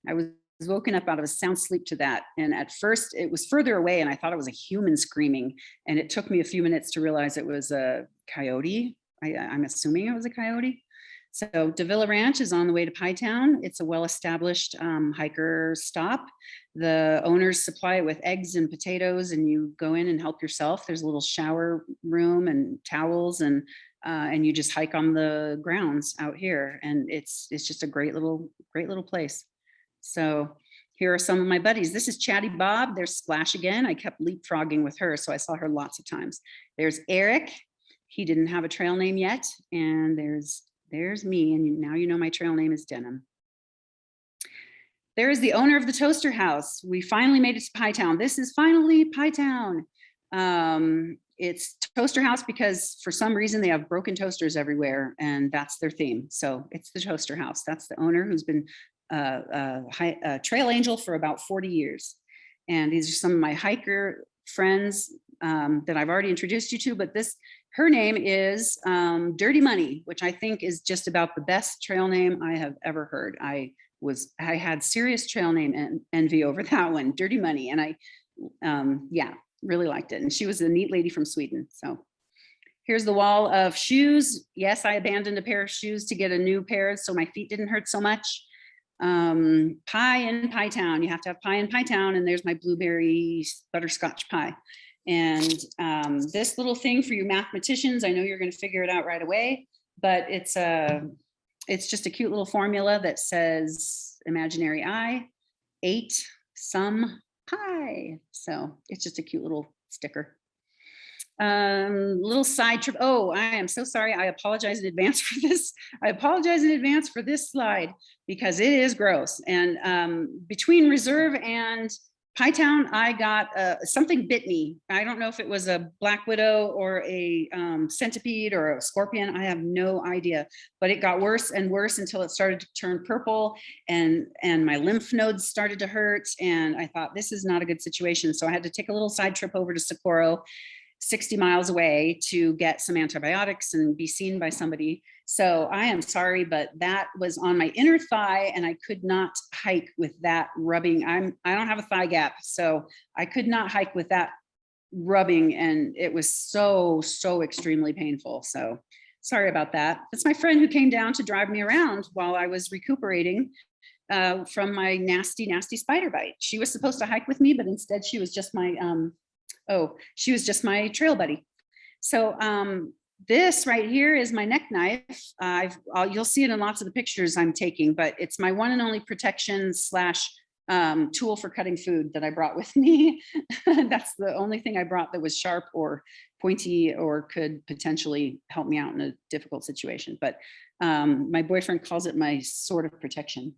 I was woken up out of a sound sleep to that. And at first it was further away, and I thought it was a human screaming. And it took me a few minutes to realize it was a coyote. I'm assuming it was a coyote. So Davila Ranch is on the way to Pie Town. It's a well-established hiker stop. The owners supply it with eggs and potatoes, and you go in and help yourself. There's a little shower room and towels, and you just hike on the grounds out here. And it's just a great little place. So here are some of my buddies. This is Chatty Bob. There's Splash again. I kept leapfrogging with her, so I saw her lots of times. There's Eric. He didn't have a trail name yet. And there's me, and now you know my trail name is Denim. There is the owner of the toaster house. We finally made it to Pie Town. This is finally Pie Town. It's toaster house because for some reason they have broken toasters everywhere, and that's their theme. So it's the toaster house. That's the owner, who's been a trail angel for about 40 years. And these are some of my hiker friends that I've already introduced you to, but her name is Dirty Money, which I think is just about the best trail name I have ever heard. I I had serious trail name envy over that one, Dirty Money. And I, yeah, really liked it. And she was a neat lady from Sweden. So here's the wall of shoes. Yes, I abandoned a pair of shoes to get a new pair so my feet didn't hurt so much. Pie in Pie Town. You have to have pie in Pie Town. And there's my blueberry butterscotch pie. And this little thing for you mathematicians, I know you're going to figure it out right away, but it's just a cute little formula that says imaginary I, 8, sum, pi. So it's just a cute little sticker. Little side trip. Oh, I am so sorry. I apologize in advance for this. I apologize in advance for this slide because it is gross. And between Reserve and Pie Town, I got something bit me. I don't know if it was a black widow or a centipede or a scorpion. I have no idea, but it got worse and worse until it started to turn purple and my lymph nodes started to hurt. And I thought, this is not a good situation. So I had to take a little side trip over to Socorro, 60 miles away, to get some antibiotics and be seen by somebody. So I am sorry, but that was on my inner thigh and I could not hike with that rubbing. I don't have a thigh gap, so I could not hike with that rubbing, and it was so extremely painful. So sorry about that. That's my friend who came down to drive me around while I was recuperating from my nasty spider bite. She was supposed to hike with me, but instead she was just my she was just my trail buddy. So this right here is my neck knife. You'll see it in lots of the pictures I'm taking, but it's my one and only protection / tool for cutting food that I brought with me. That's the only thing I brought that was sharp or pointy or could potentially help me out in a difficult situation. But my boyfriend calls it my sword of protection.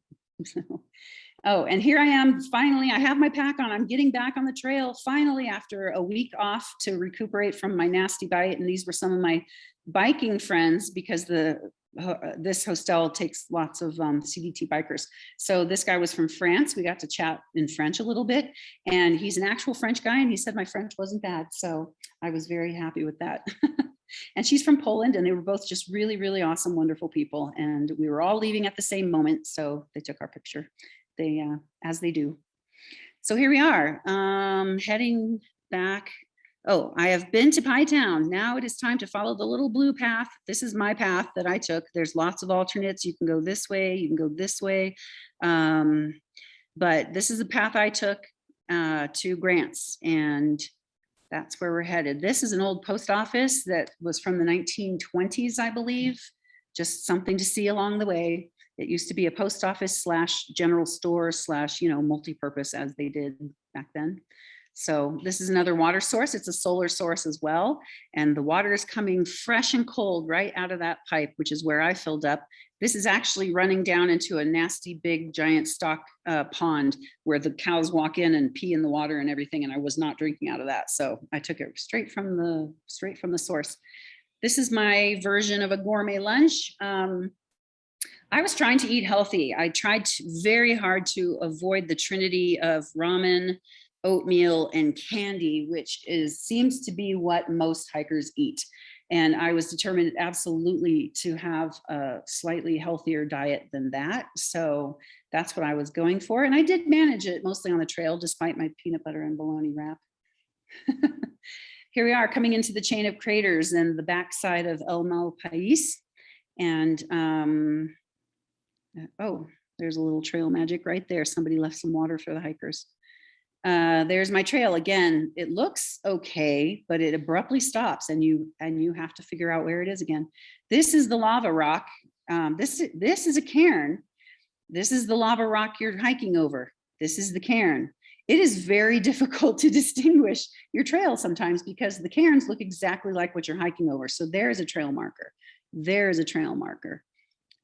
Oh, and here I am. Finally, I have my pack on. I'm getting back on the trail finally after a week off to recuperate from my nasty bite. And these were some of my biking friends because this hostel takes lots of CDT bikers. So this guy was from France. We got to chat in French a little bit, and he's an actual French guy. And he said my French wasn't bad. So I was very happy with that. And she's from Poland, and they were both just really awesome, wonderful people. And we were all leaving at the same moment. So they took our picture. They as they do. So here we are, heading back. Oh, I have been to Pie Town. Now it is time to follow the little blue path. This is my path that I took. There's lots of alternates. You can go this way, you can go this way. But this is the path I took to Grants, and that's where we're headed. This is an old post office that was from the 1920s, I believe. Just something to see along the way. It used to be a post office / general store / multi-purpose, as they did back then. So this is another water source. It's a solar source as well. And the water is coming fresh and cold right out of that pipe, which is where I filled up. This is actually running down into a nasty, big, giant stock pond where the cows walk in and pee in the water and everything. And I was not drinking out of that. So I took it straight from the source. This is my version of a gourmet lunch. I was trying to eat healthy. I tried very hard to avoid the trinity of ramen, oatmeal, and candy, which seems to be what most hikers eat. And I was determined absolutely to have a slightly healthier diet than that. So that's what I was going for. And I did manage it mostly on the trail, despite my peanut butter and bologna wrap. Here we are coming into the chain of craters and the backside of El Malpais. And oh, there's a little trail magic right there. Somebody left some water for the hikers. There's my trail again. It looks okay, but it abruptly stops, and you have to figure out where it is again. This is the lava rock. This is a cairn. This is the lava rock you're hiking over. This is the cairn. It is very difficult to distinguish your trail sometimes because the cairns look exactly like what you're hiking over. So there is a trail marker. There is a trail marker.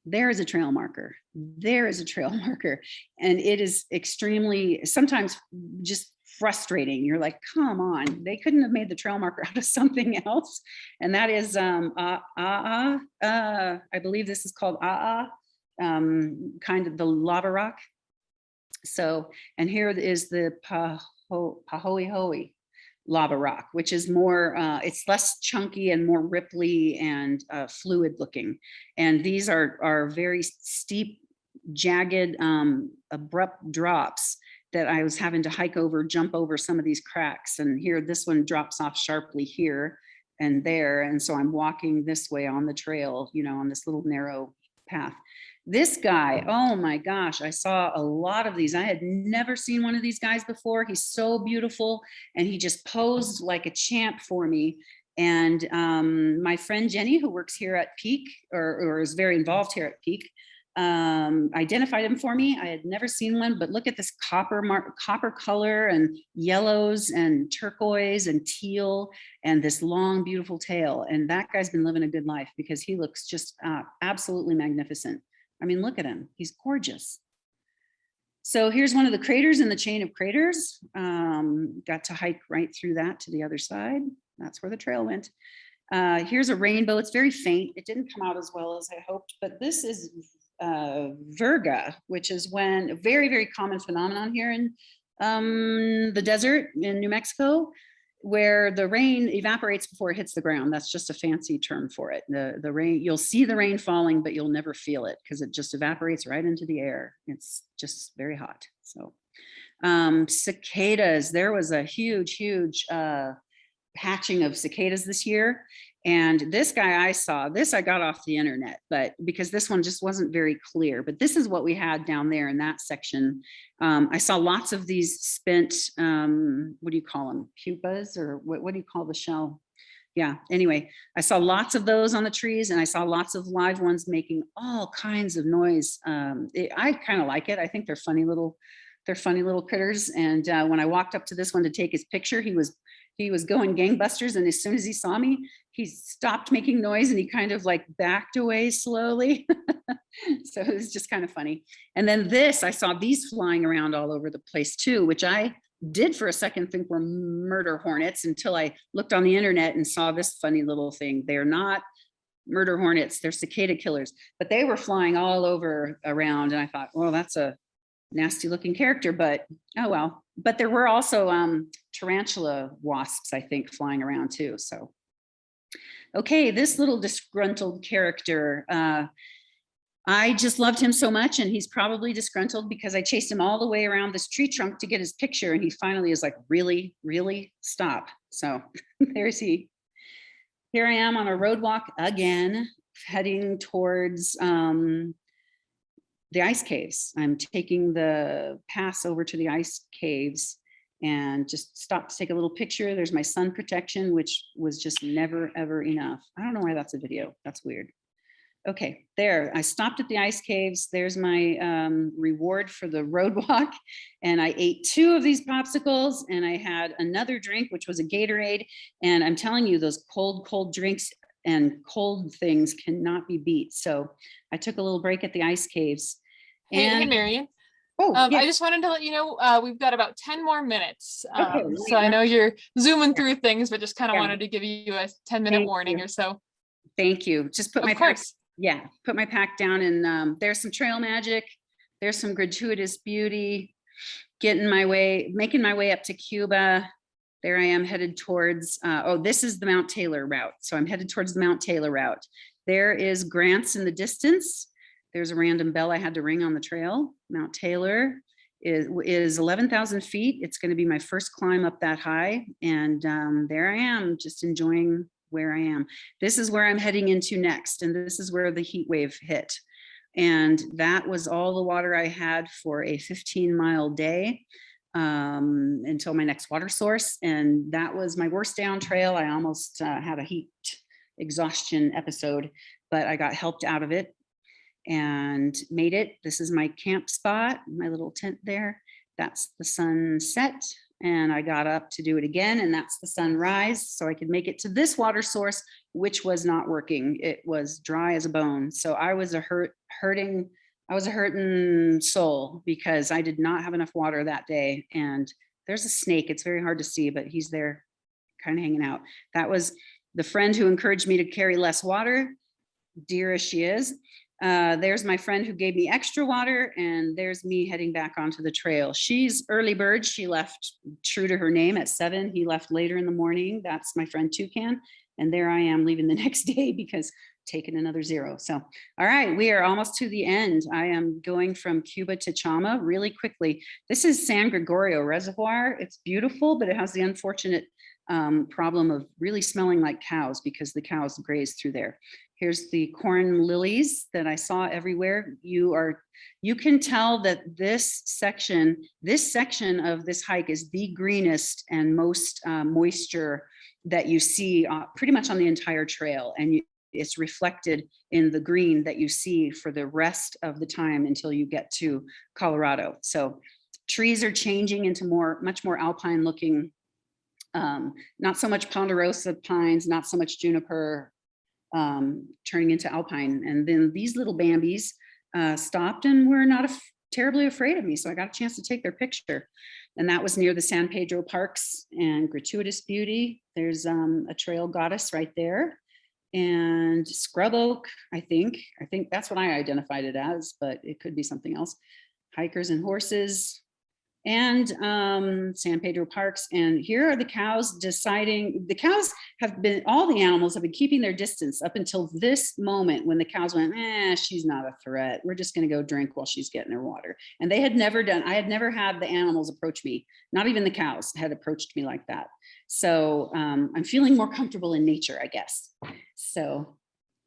There is a trail marker. There is a trail marker. And it is extremely, sometimes just frustrating. You're like, come on, they couldn't have made the trail marker out of something else. And that is, I believe this is called kind of the lava rock. So, and here is the Pahoehoe lava rock, which is more, it's less chunky and more ripply and fluid looking. And these are very steep jagged, abrupt drops that I was having to hike over, jump over some of these cracks. And here, this one drops off sharply here and there. And so I'm walking this way on the trail, you know, on this little narrow path. This guy, oh my gosh, I saw a lot of these. I had never seen one of these guys before. He's so beautiful. And he just posed like a champ for me. And my friend Jenny, who works here at Peak, or is very involved here at Peak, identified him for me. I had never seen one, but look at this copper color and yellows and turquoise and teal and this long, beautiful tail. And that guy's been living a good life because he looks just absolutely magnificent. I mean, look at him. He's gorgeous. So here's one of the craters in the chain of craters. Got to hike right through that to the other side. That's where the trail went. Here's a rainbow. It's very faint. It didn't come out as well as I hoped, but this is Virga, which is when a very, very common phenomenon here in the desert in New Mexico, where the rain evaporates before it hits the ground. That's just a fancy term for it. The rain, you'll see the rain falling, but you'll never feel it because it just evaporates right into the air. It's just very hot. So cicadas, there was a huge hatching of cicadas this year. And this guy I saw, I got off the internet, but because this one just wasn't very clear, but this is what we had down there in that section. I saw lots of these spent, what do you call them? Pupas, or what do you call the shell? Yeah, anyway, I saw lots of those on the trees, and I saw lots of live ones making all kinds of noise. I kind of like it. I think they're funny little critters. And when I walked up to this one to take his picture, he was going gangbusters. And as soon as he saw me, he stopped making noise and he kind of like backed away slowly. So it was just kind of funny. And then I saw these flying around all over the place too, which I did for a second think were murder hornets until I looked on the internet and saw this funny little thing. They're not murder hornets, they're cicada killers, but they were flying all over around. And I thought, well, that's a nasty looking character, but oh well. But there were also tarantula wasps, I think, flying around too. So, okay, this little disgruntled character, I just loved him so much, and he's probably disgruntled because I chased him all the way around this tree trunk to get his picture, and he finally is like, really, really, stop. So there's he. Here I am on a road walk again, heading towards the ice caves. I'm taking the pass over to the ice caves and just stopped to take a little picture. There's my sun protection, which was just never, ever enough. I don't know why that's a video. That's weird. Okay, there, I stopped at the ice caves. There's my reward for the road walk. And I ate 2 of these popsicles, and I had another drink, which was a Gatorade. And I'm telling you, those cold drinks and cold things cannot be beat. So I took a little break at the ice caves.
Hey, Marion.
Oh, yeah.
I just wanted to let you know, we've got about 10 more minutes.
Okay,
so I know you're zooming through things, but just kind of
Yeah.
wanted to give you a 10-minute warning or so.
Thank you. Just put
Of
my
course.
put my pack down, and there's some trail magic. There's some gratuitous beauty. Making my way up to Cuba. There I am headed towards, this is the Mount Taylor route. So I'm headed towards the Mount Taylor route. There is Grants in the distance. There's a random bell I had to ring on the trail. Mount Taylor is 11,000 feet. It's going to be my first climb up that high. And there I am, just enjoying where I am. This is where I'm heading into next. And this is where the heat wave hit. And that was all the water I had for a 15-mile day until my next water source. And that was my worst day on trail. I almost had a heat exhaustion episode, but I got helped out of it and made it. This is my camp spot, my little tent there. That's the sunset. And I got up to do it again, and that's the sunrise. So I could make it to this water source, which was not working. It was dry as a bone. So I was a hurting soul because I did not have enough water that day. And there's a snake. It's very hard to see, but he's there kind of hanging out. That was the friend who encouraged me to carry less water, dear as she is. There's my friend who gave me extra water, and there's me heading back onto the trail. She's early bird. She left true to her name at 7. He left later in the morning. That's my friend Toucan. And there I am leaving the next day because taking another 0. So, all right, we are almost to the end. I am going from Cuba to Chama really quickly. This is San Gregorio Reservoir. It's beautiful, but it has the unfortunate problem of really smelling like cows because the cows graze through there. Here's the corn lilies that I saw everywhere. You can tell that this section of this hike is the greenest and most moisture that you see pretty much on the entire trail. And it's reflected in the green that you see for the rest of the time until you get to Colorado. So trees are changing into much more alpine looking, not so much ponderosa pines, not so much juniper, turning into alpine. And then these little Bambis stopped and were not terribly afraid of me. So I got a chance to take their picture. And that was near the San Pedro Parks and Gratuitous Beauty. There's a trail goddess right there. And scrub oak, I think that's what I identified it as, but it could be something else. Hikers and horses, and San Pedro Parks. And here are the cows deciding, all the animals have been keeping their distance up until this moment when the cows went, she's not a threat. We're just gonna go drink while she's getting her water. And I had never had the animals approach me. Not even the cows had approached me like that. So I'm feeling more comfortable in nature, I guess. So,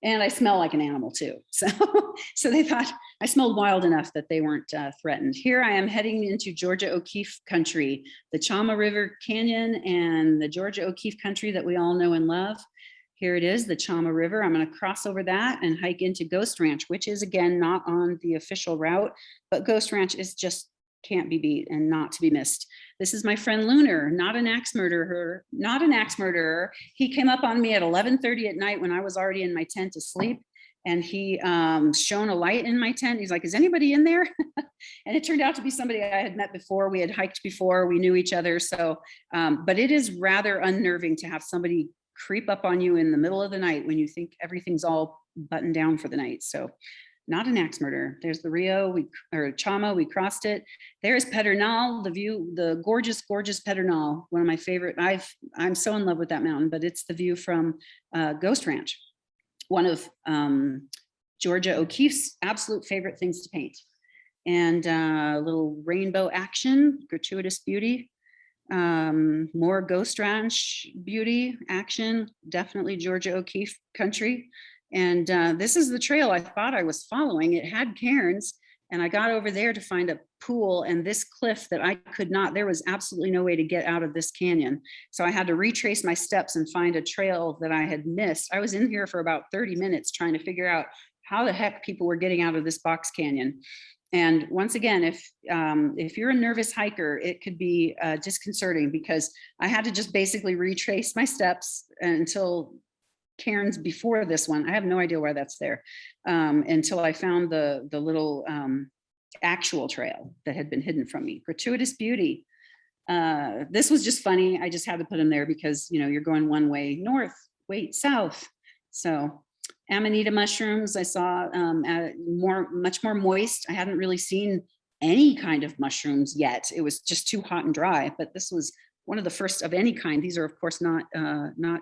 and I smell like an animal too. So they thought I smelled wild enough that they weren't threatened. Here I am heading into Georgia O'Keeffe country, the Chama River Canyon and the Georgia O'Keeffe country that we all know and love. Here it is, the Chama River. I'm going to cross over that and hike into Ghost Ranch, which is again, not on the official route, but Ghost Ranch is just can't be beat and not to be missed. This is my friend Lunar, not an axe murderer. He came up on me at 11:30 at night when I was already in my tent asleep. And he shone a light in my tent. He's like, is anybody in there? And it turned out to be somebody I had met before. We had hiked before, we knew each other. So, but it is rather unnerving to have somebody creep up on you in the middle of the night when you think everything's all buttoned down for the night. So not an axe murderer. There's the Rio, or Chama, we crossed it. There's Pedernal, the view, the gorgeous, gorgeous Pedernal, one of my favorite. I'm so in love with that mountain, but it's the view from Ghost Ranch, one of Georgia O'Keeffe's absolute favorite things to paint. And a little rainbow action, Gratuitous Beauty, more Ghost Ranch beauty action, definitely Georgia O'Keeffe country. And this is the trail I thought I was following. It had cairns, and I got over there to find a pool and this cliff that I could not, there was absolutely no way to get out of this canyon. So I had to retrace my steps and find a trail that I had missed. I was in here for about 30 minutes trying to figure out how the heck people were getting out of this box canyon. And once again, if you're a nervous hiker, it could be disconcerting because I had to just basically retrace my steps until cairns before this one. I have no idea why that's there, until I found the little actual trail that had been hidden from me. Gratuitous Beauty. This was just funny. I just had to put them there because, you know, you're going one way north, wait, south. So Amanita mushrooms, I saw much more moist. I hadn't really seen any kind of mushrooms yet. It was just too hot and dry, but this was one of the first of any kind. These are of course not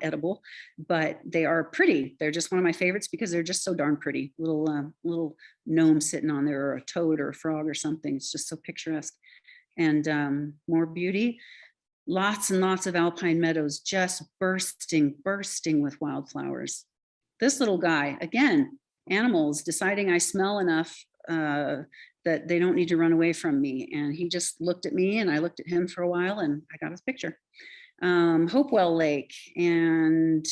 edible, but they are pretty. They're just one of my favorites because they're just so darn pretty. Little gnome sitting on there, or a toad or a frog or something. It's just so picturesque. And more beauty. Lots and lots of alpine meadows just bursting with wildflowers. This little guy, again, animals deciding I smell enough that they don't need to run away from me. And he just looked at me and I looked at him for a while and I got his picture. Hopewell Lake, and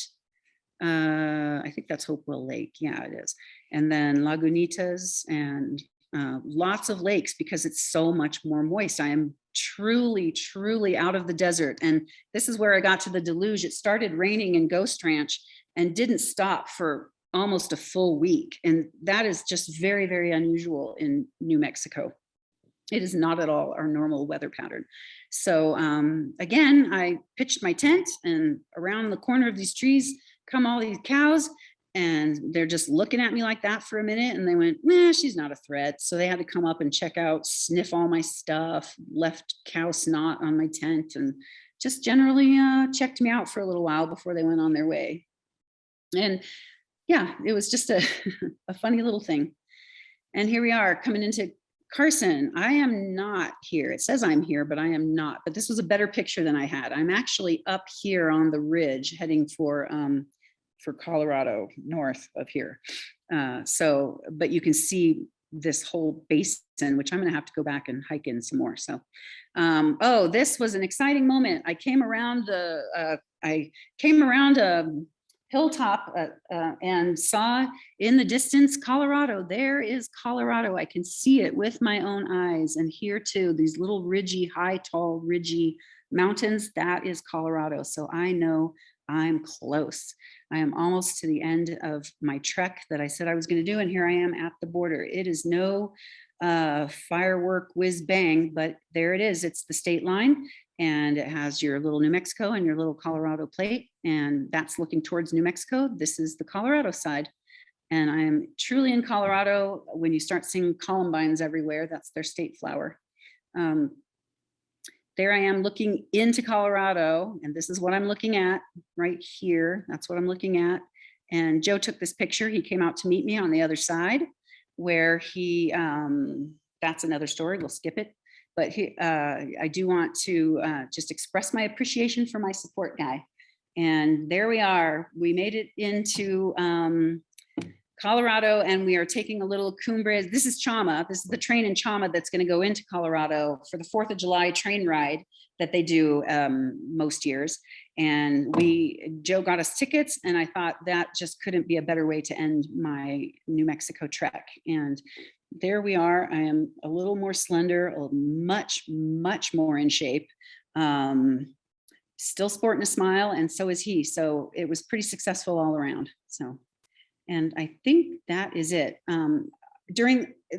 I think that's Hopewell Lake. Yeah, it is. And then Lagunitas, and lots of lakes because it's so much more moist. I am truly out of the desert. And this is where I got to the deluge. It started raining in Ghost Ranch and didn't stop for almost a full week. And that is just very, very unusual in New Mexico. It is not at all our normal weather pattern. So again, I pitched my tent, and around the corner of these trees come all these cows. And they're just looking at me like that for a minute. And they went, nah, she's not a threat. So they had to come up and check out, sniff all my stuff, left cow snot on my tent, and just generally checked me out for a little while before they went on their way. And yeah, it was just a, a funny little thing. And here we are coming into Carson. I am not here. It says I'm here, but I am not. But this was a better picture than I had. I'm actually up here on the ridge heading for Colorado, north of here. But you can see this whole basin, which I'm going to have to go back and hike in some more. So, oh, this was an exciting moment. I came around a hilltop and saw in the distance Colorado. There is Colorado. I can see it with my own eyes. And here too, these little ridgy, high, tall, ridgy mountains, that is Colorado. So I know I'm close. I am almost to the end of my trek that I said I was going to do. And here I am at the border. It is no firework whiz bang, but there it is. It's the state line. And it has your little New Mexico and your little Colorado plate. And that's looking towards New Mexico. This is the Colorado side. And I am truly in Colorado. When you start seeing columbines everywhere, that's their state flower. There I am looking into Colorado. And this is what I'm looking at right here. That's what I'm looking at. And Joe took this picture. He came out to meet me on the other side where he, that's another story. We'll skip it. But I do want to just express my appreciation for my support guy. And there we are. We made it into Colorado, and we are taking a little Cumbres. This is Chama. This is the train in Chama that's going to go into Colorado for the 4th of July train ride that they do most years. And Joe got us tickets, and I thought that just couldn't be a better way to end my New Mexico trek. And there we are. I am a little more slender, much more in shape, still sporting a smile, and so is he. So it was pretty successful all around. So, and I think that is it.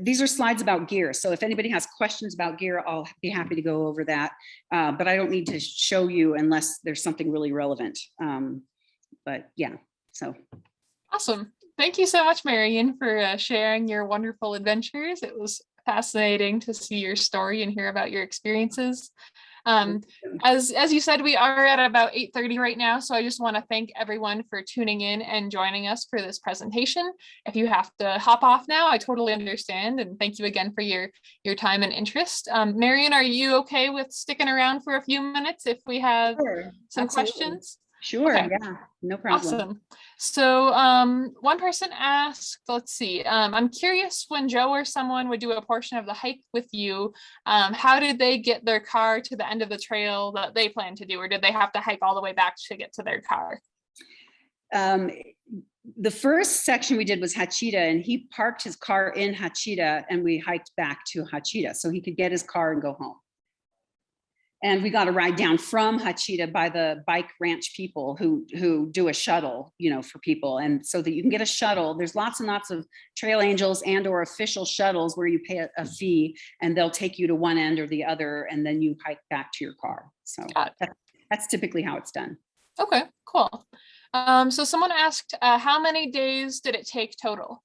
These are slides about gear. So if anybody has questions about gear, I'll be happy to go over that. But I don't need to show you unless there's something really relevant. But yeah, so.
Awesome. Thank you so much, Marion, for sharing your wonderful adventures. It was fascinating to see your story and hear about your experiences. As you said, we are at about 8:30 right now, so I just want to thank everyone for tuning in and joining us for this presentation. If you have to hop off now, I totally understand, and thank you again for your time and interest. Marion, are you okay with sticking around for a few minutes if we have some questions?
Sure,
okay.
Yeah, no problem.
Awesome. So one person asked, let's see, I'm curious, when Joe or someone would do a portion of the hike with you, how did they get their car to the end of the trail that they plan to do, or did they have to hike all the way back to get to their car?
The first section we did was Hatcheta, and he parked his car in Hatcheta, and we hiked back to Hatcheta so he could get his car and go home. And we got a ride down from Hatcheta by the bike ranch people who do a shuttle, for people. And so that you can get a shuttle, there's lots and lots of trail angels and or official shuttles where you pay a fee and they'll take you to one end or the other, and then you hike back to your car. So that's typically how it's done.
Okay, cool. So someone asked, how many days did it take total?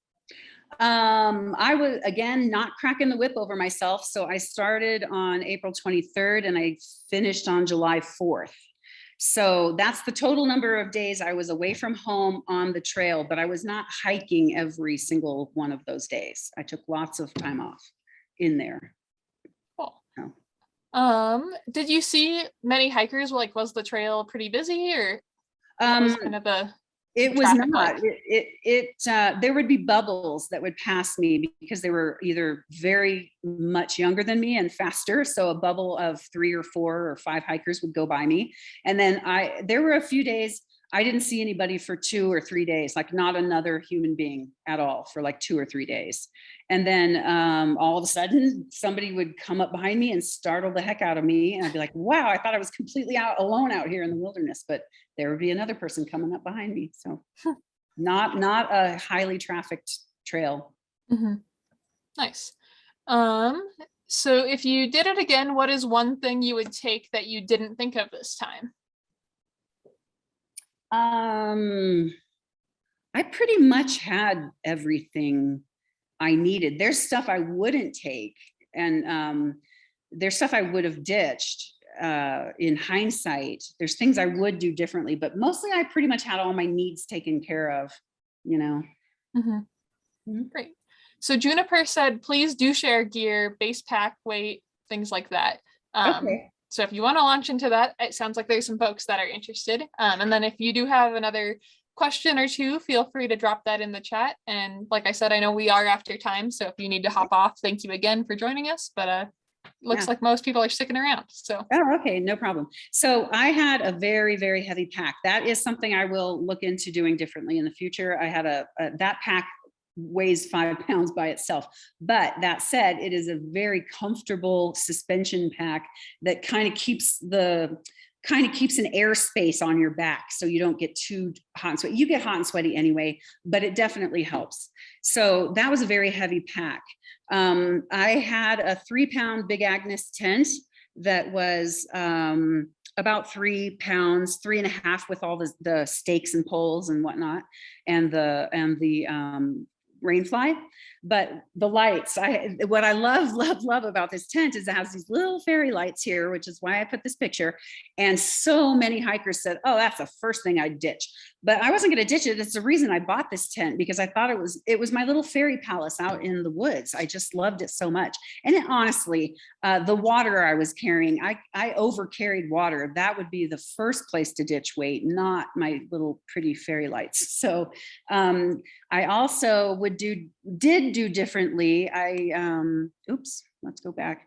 I was, again, not cracking the whip over myself. So I started on April 23rd and I finished on July 4th. So that's the total number of days I was away from home on the trail, but I was not hiking every single one of those days. I took lots of time off in there.
Cool.
Oh.
Did you see many hikers? Like, was the trail pretty busy, or what was kind of the...
It was not. There would be bubbles that would pass me because they were either very much younger than me and faster. So a bubble of 3 or 4 or 5 hikers would go by me. And then there were a few days I didn't see anybody for 2 or 3 days, like not another human being at all for like 2 or 3 days. And then all of a sudden somebody would come up behind me and startle the heck out of me. And I'd be like, wow, I thought I was completely alone out here in the wilderness, but there would be another person coming up behind me. So not a highly trafficked trail.
Mm-hmm. Nice. So if you did it again, what is one thing you would take that you didn't think of this time?
I I pretty much had everything I needed. There's stuff I wouldn't take, and there's stuff I would have ditched in hindsight. There's things I would do differently, but mostly I pretty much had all my needs taken care of, you know.
Great. So Juniper said, please do share gear, base pack weight, things like that.
Okay.
So if you want to launch into that, it sounds like there's some folks that are interested. And then if you do have another question or two, feel free to drop that in the chat. And like I said, I know we are after time, so if you need to hop off, thank you again for joining us. But looks like most people are sticking around. So
okay, no problem. So I had a very, very heavy pack. That is something I will look into doing differently in the future. I had that pack weighs 5 pounds by itself. But that said, it is a very comfortable suspension pack that kind of keeps an air space on your back so you don't get too hot and sweaty. You get hot and sweaty anyway, but it definitely helps. So that was a very heavy pack. I had a 3-pound Big Agnes tent that was about 3 pounds, 3.5 with all the stakes and poles and whatnot, and the rainfly. But the lights, what I love about this tent is it has these little fairy lights here, which is why I put this picture. And so many hikers said, oh, that's the first thing I'd ditch. But I wasn't going to ditch it. It's the reason I bought this tent, because I thought it was my little fairy palace out in the woods. I just loved it so much. And it, honestly, the water I was carrying, I over carried water. That would be the first place to ditch weight, not my little pretty fairy lights. So I also did do differently. Oops, let's go back.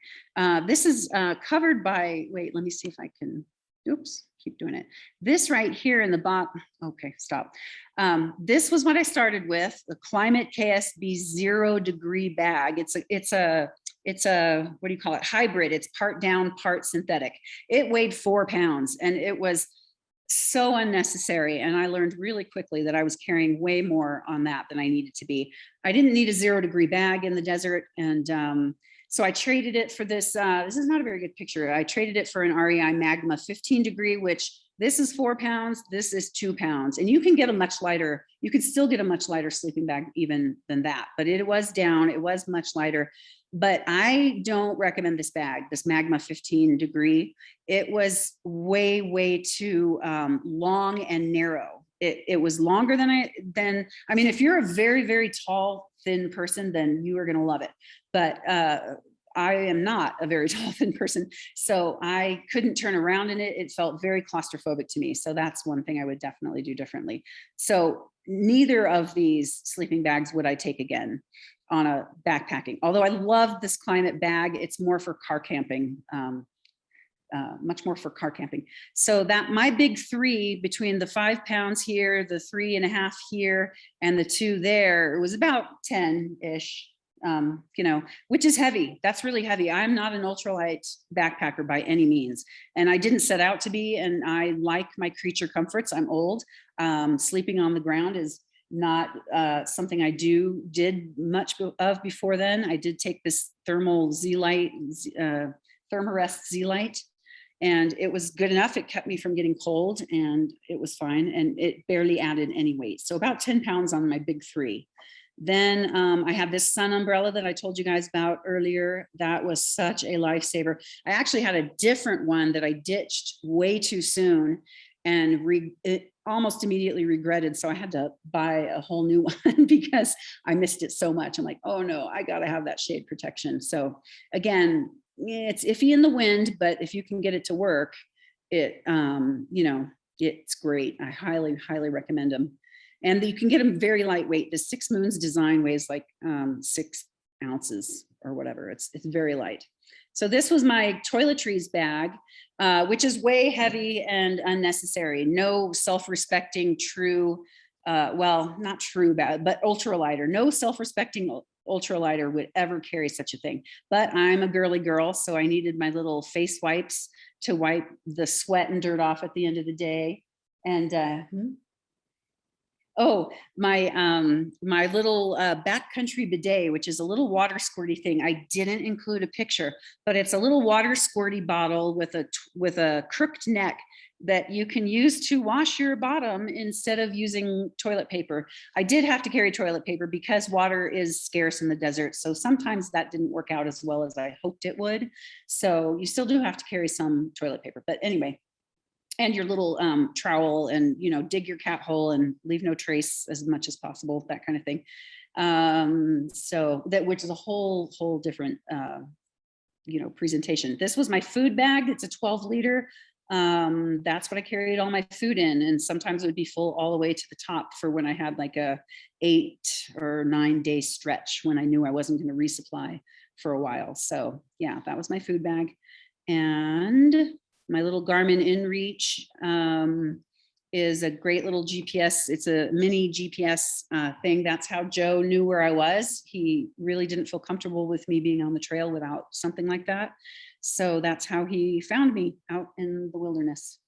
This is covered by, wait, let me see if I can, oops, keep doing it. This right here in the bottom, okay, stop. This was what I started with, the Climate KSB 0 degree bag. It's a, what do you call it? Hybrid. It's part down, part synthetic. It weighed 4 pounds and it was so unnecessary. And I learned really quickly that I was carrying way more on that than I needed to be. I didn't need a 0 degree bag in the desert. And so I traded it for this. This is not a very good picture. I traded it for an REI Magma 15 degree, which this is 4 pounds. This is 2 pounds. And you can get a much lighter, you could still get a much lighter sleeping bag even than that, but it was down, it was much lighter. But I don't recommend this bag, this Magma 15 degree. It was way, way too long and narrow. It was longer than I mean, if you're a very, very tall, thin person, then you are going to love it. But I am not a very tall, thin person, so I couldn't turn around in it. It felt very claustrophobic to me. So that's one thing I would definitely do differently. So neither of these sleeping bags would I take again on a backpacking. Although I love this Climate bag, it's more for car camping, much more for car camping. So that my big 3 between the 5 pounds here, the 3.5 here, and the 2 there, it was about 10-ish, you know, which is heavy. That's really heavy. I'm not an ultralight backpacker by any means. And I didn't set out to be, and I like my creature comforts. I'm old. Sleeping on the ground is not something I did much of before then. I did take this thermal Z-Lite, Thermarest Z-Lite, and it was good enough. It kept me from getting cold and it was fine. And it barely added any weight. So about 10 pounds on my big 3. Then I have this sun umbrella that I told you guys about earlier. That was such a lifesaver. I actually had a different one that I ditched way too soon and it almost immediately regretted. So I had to buy a whole new one because I missed it so much. I'm like, oh no, I gotta have that shade protection. So again, it's iffy in the wind, but if you can get it to work, it, you know, it's great. I highly, highly recommend them. And you can get them very lightweight. The 6 Moons design weighs like 6 ounces or whatever. It's very light. So this was my toiletries bag, which is way heavy and unnecessary. No self-respecting true, well, not true bag, but ultralighter. No self-respecting ultralighter would ever carry such a thing. But I'm a girly girl, so I needed my little face wipes to wipe the sweat and dirt off at the end of the day. And oh, my little backcountry bidet, which is a little water squirty thing. I didn't include a picture, but it's a little water squirty bottle with a crooked neck that you can use to wash your bottom instead of using toilet paper. I did have to carry toilet paper because water is scarce in the desert. So sometimes that didn't work out as well as I hoped it would. So you still do have to carry some toilet paper, but anyway, and your little trowel, and, you know, dig your cat hole and leave no trace as much as possible, that kind of thing. So that, which is a whole different, you know, presentation. This was my food bag. It's a 12-liter. That's what I carried all my food in. And sometimes it would be full all the way to the top for when I had like a 8 or 9 day stretch when I knew I wasn't going to resupply for a while. So yeah, that was my food bag. And my little Garmin Inreach is a great little GPS. It's a mini GPS thing. That's how Joe knew where I was. He really didn't feel comfortable with me being on the trail without something like that. So that's how he found me out in the wilderness.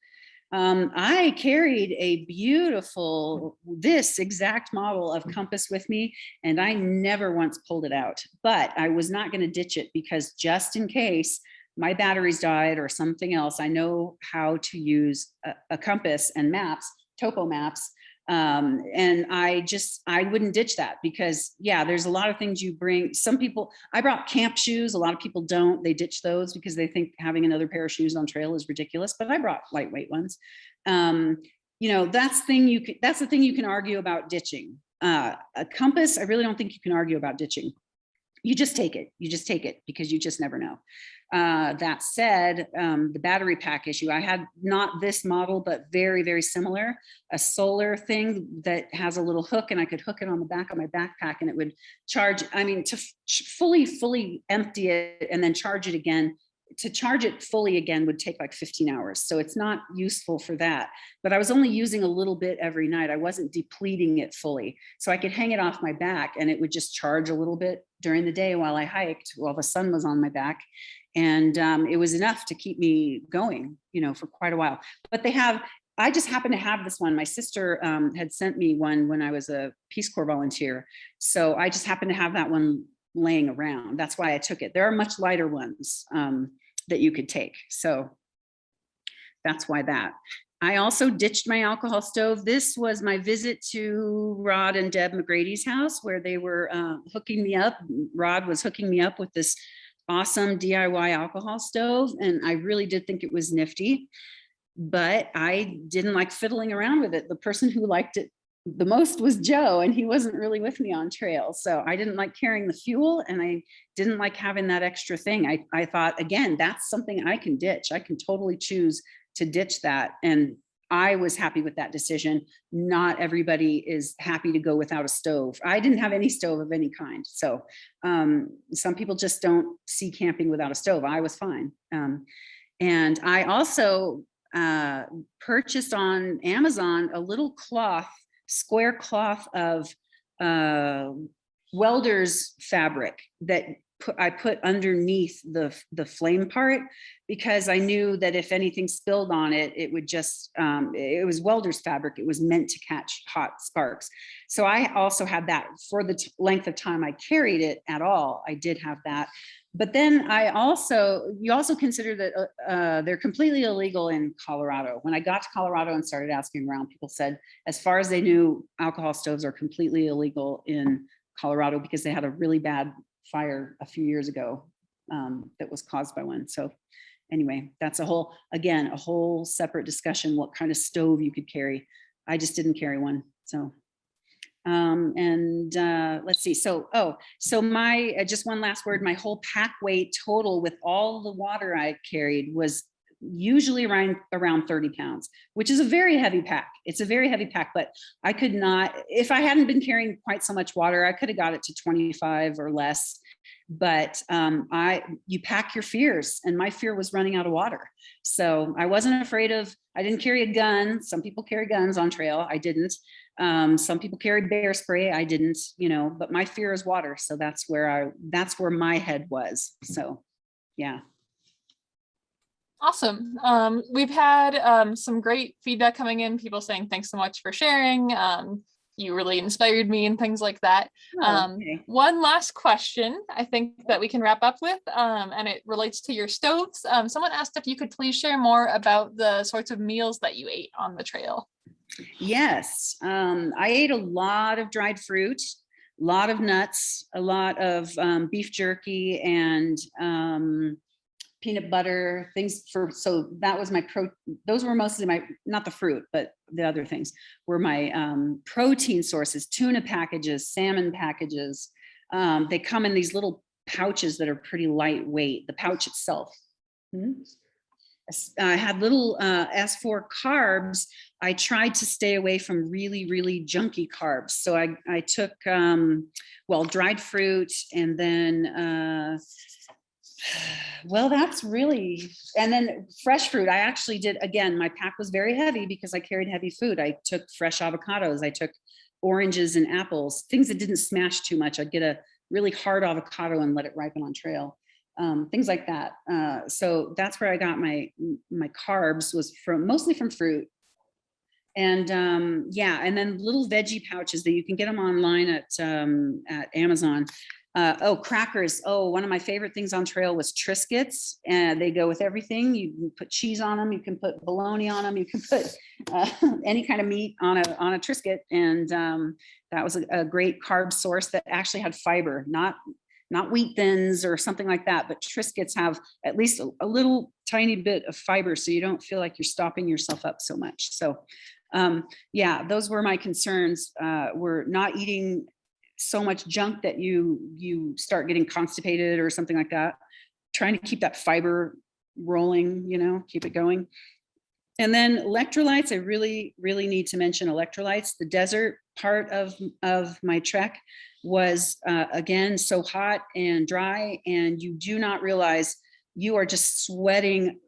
I carried a beautiful, this exact model of compass with me, and I never once pulled it out, but I was not going to ditch it because just in case my batteries died or something else, I know how to use a compass and maps, topo maps. And I wouldn't ditch that because yeah, there's a lot of things you bring. Some people, I brought camp shoes. A lot of people don't, they ditch those because they think having another pair of shoes on trail is ridiculous, but I brought lightweight ones. You know, that's the thing you can argue about ditching. A compass, I really don't think you can argue about ditching. You just take it. You just take it because you just never know. That said, the battery pack issue, I had not this model, but very, very similar, a solar thing that has a little hook and I could hook it on the back of my backpack and it would charge. I mean, to fully empty it and then charge it again, to charge it fully again would take like 15 hours. So it's not useful for that, but I was only using a little bit every night. I wasn't depleting it fully. So I could hang it off my back and it would just charge a little bit during the day while I hiked, while the sun was on my back. And it was enough to keep me going, you know, for quite a while. But I just happened to have this one. My sister had sent me one when I was a Peace Corps volunteer. So I just happened to have that one laying around. That's why I took it. There are much lighter ones that you could take. So that's why that. I also ditched my alcohol stove. This was my visit to Rod and Deb McGrady's house where they were hooking me up. Rod was hooking me up with this awesome DIY alcohol stove. And I really did think it was nifty, but I didn't like fiddling around with it. The person who liked it the most was Joe, and he wasn't really with me on trail. So I didn't like carrying the fuel and I didn't like having that extra thing. I thought, again, that's something I can ditch. I can totally choose to ditch that. And I was happy with that decision. Not everybody is happy to go without a stove. I didn't have any stove of any kind. So some people just don't see camping without a stove. I was fine. And I also purchased on Amazon a little cloth, square cloth of welder's fabric that I put underneath the flame part, because I knew that if anything spilled on it, it would just, it was welder's fabric. It was meant to catch hot sparks. So I also had that for the length of time I carried it at all. I did have that. But then you also consider that they're completely illegal in Colorado. When I got to Colorado and started asking around, people said, as far as they knew, alcohol stoves are completely illegal in Colorado because they had a really bad fire a few years ago that was caused by one. So anyway, that's a whole separate discussion, what kind of stove you could carry. I just didn't carry one. So let's see. So my, just one last word, my whole pack weight total with all the water I carried was usually around 30 pounds, which is a very heavy pack. It's a very heavy pack, but I could not, if I hadn't been carrying quite so much water, I could have got it to 25 or less. But you pack your fears, and my fear was running out of water. So I wasn't afraid I didn't carry a gun. Some people carry guns on trail. I didn't. Some people carried bear spray. I didn't, but my fear is water. So that's where my head was. So, yeah.
Awesome. We've had some great feedback coming in, people saying thanks so much for sharing. you really inspired me and things like that.
Oh, okay.
One last question I think that we can wrap up with, and it relates to your stoves. Someone asked if you could please share more about the sorts of meals that you ate on the trail.
Yes, I ate a lot of dried fruit, a lot of nuts, a lot of beef jerky, and peanut butter, things for, so that was my those were mostly my, not the fruit, but the other things were my protein sources, tuna packages, salmon packages. They come in these little pouches that are pretty lightweight, the pouch itself. I had little, as for carbs, I tried to stay away from really, really junky carbs. So I took, well, dried fruit, and then, well, that's really, and then fresh fruit. I actually did, again, my pack was very heavy because I carried heavy food. I took fresh avocados, I took oranges and apples, things that didn't smash too much. I'd get a really hard avocado and let it ripen on trail. Things like that. So that's where I got my carbs, was from mostly from fruit. And yeah, and then little veggie pouches that you can get them online at Amazon. Oh, crackers. Oh, one of my favorite things on trail was Triscuits, and they go with everything. You can put cheese on them. You can put bologna on them. You can put any kind of meat on a Triscuit. And that was a great carb source that actually had fiber, not wheat thins or something like that, but Triscuits have at least a little tiny bit of fiber, so you don't feel like you're stopping yourself up so much. So yeah, those were my concerns. We're not eating so much junk that you start getting constipated or something like that. Trying to keep that fiber rolling, keep it going. And then electrolytes, I really, really need to mention electrolytes. The desert part of my trek was, again, so hot and dry, and you do not realize you are just sweating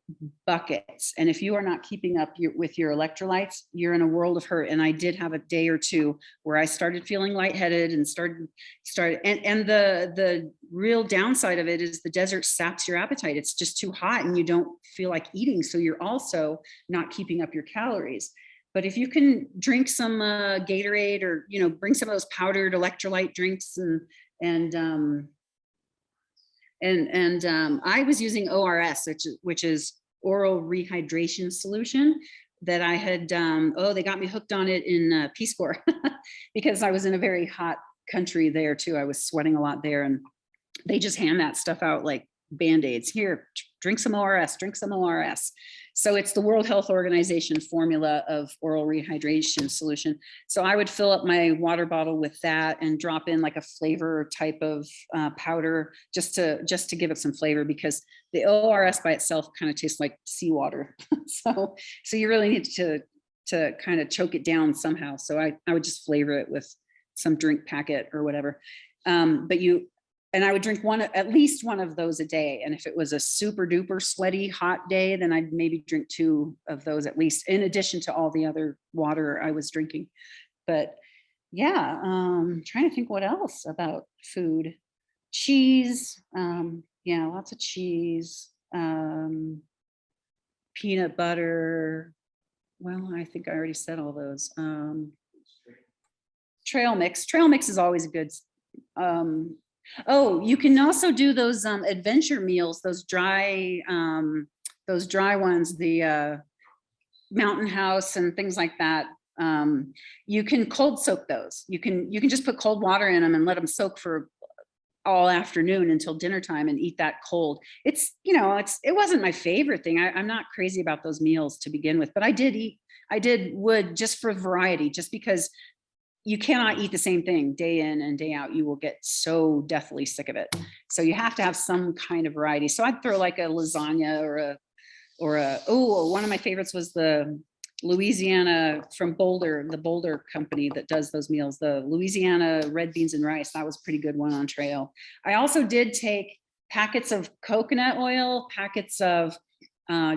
buckets. And if you are not keeping up with your electrolytes, you're in a world of hurt. And I did have a day or two where I started feeling lightheaded and started, and the real downside of it is the desert saps your appetite. It's just too hot and you don't feel like eating. So you're also not keeping up your calories. But if you can drink some Gatorade, or, bring some of those powdered electrolyte drinks, and I was using ORS, which is oral rehydration solution, that I had, they got me hooked on it in Peace Corps because I was in a very hot country there too. I was sweating a lot there, and they just hand that stuff out like Band-Aids. Here, drink some ORS, drink some ORS. So it's the World Health Organization formula of oral rehydration solution. So I would fill up my water bottle with that and drop in like a flavor type of powder just to give it some flavor, because the ORS by itself kind of tastes like seawater. So you really need to kind of choke it down somehow. So I would just flavor it with some drink packet or whatever. And I would drink at least one of those a day. And if it was a super duper sweaty hot day, then I'd maybe drink 2 of those at least, in addition to all the other water I was drinking. But yeah, trying to think what else about food. Cheese, yeah, lots of cheese, peanut butter. Well, I think I already said all those. Trail mix is always a good, oh, you can also do those adventure meals, those dry ones, the Mountain House and things like that. You can cold soak those. You can just put cold water in them and let them soak for all afternoon until dinner time and eat that cold. It wasn't my favorite thing. I'm not crazy about those meals to begin with, but I would just for variety, just because you cannot eat the same thing day in and day out. You will get so deathly sick of it. So you have to have some kind of variety. So I'd throw like a lasagna or one of my favorites was the Louisiana from Boulder, the Boulder company that does those meals, the Louisiana red beans and rice. That was a pretty good one on trail. I also did take packets of coconut oil, packets of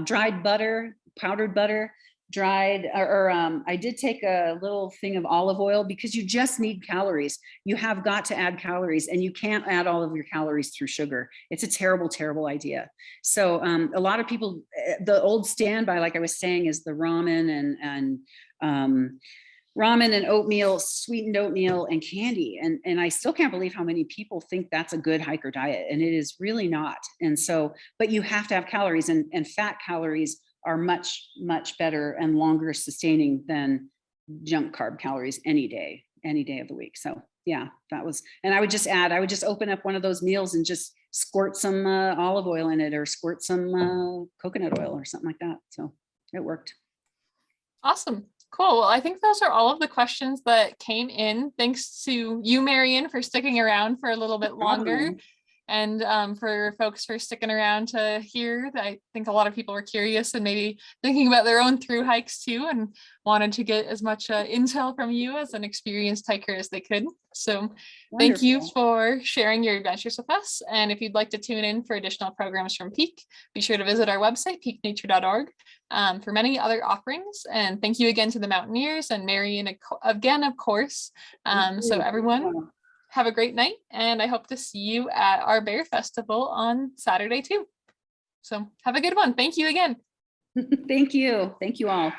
dried butter, powdered butter, I did take a little thing of olive oil, because you just need calories. You have got to add calories, and you can't add all of your calories through sugar. It's a terrible, terrible idea. So a lot of people, the old standby, like I was saying, is the ramen and ramen and oatmeal, sweetened oatmeal and candy. And I still can't believe how many people think that's a good hiker diet. And it is really not. And so, but you have to have calories, and fat calories are much, much better and longer sustaining than junk carb calories any day of the week. So yeah, that was, and I would just open up one of those meals and just squirt some olive oil in it, or squirt some coconut oil or something like that. So it worked.
Awesome. Cool. Well, I think those are all of the questions that came in. Thanks to you, Marion, for sticking around for a little bit longer. And for folks for sticking around to hear. I think a lot of people were curious and maybe thinking about their own through hikes too, and wanted to get as much intel from you as an experienced hiker as they could. So thank you for sharing your adventures with us. And if you'd like to tune in for additional programs from Peak, be sure to visit our website, peaknature.org, for many other offerings. And thank you again to the Mountaineers and Marion again, of course. So everyone, have a great night, and I hope to see you at our Bear Festival on Saturday too. So have a good one. Thank you again.
Thank you. Thank you all.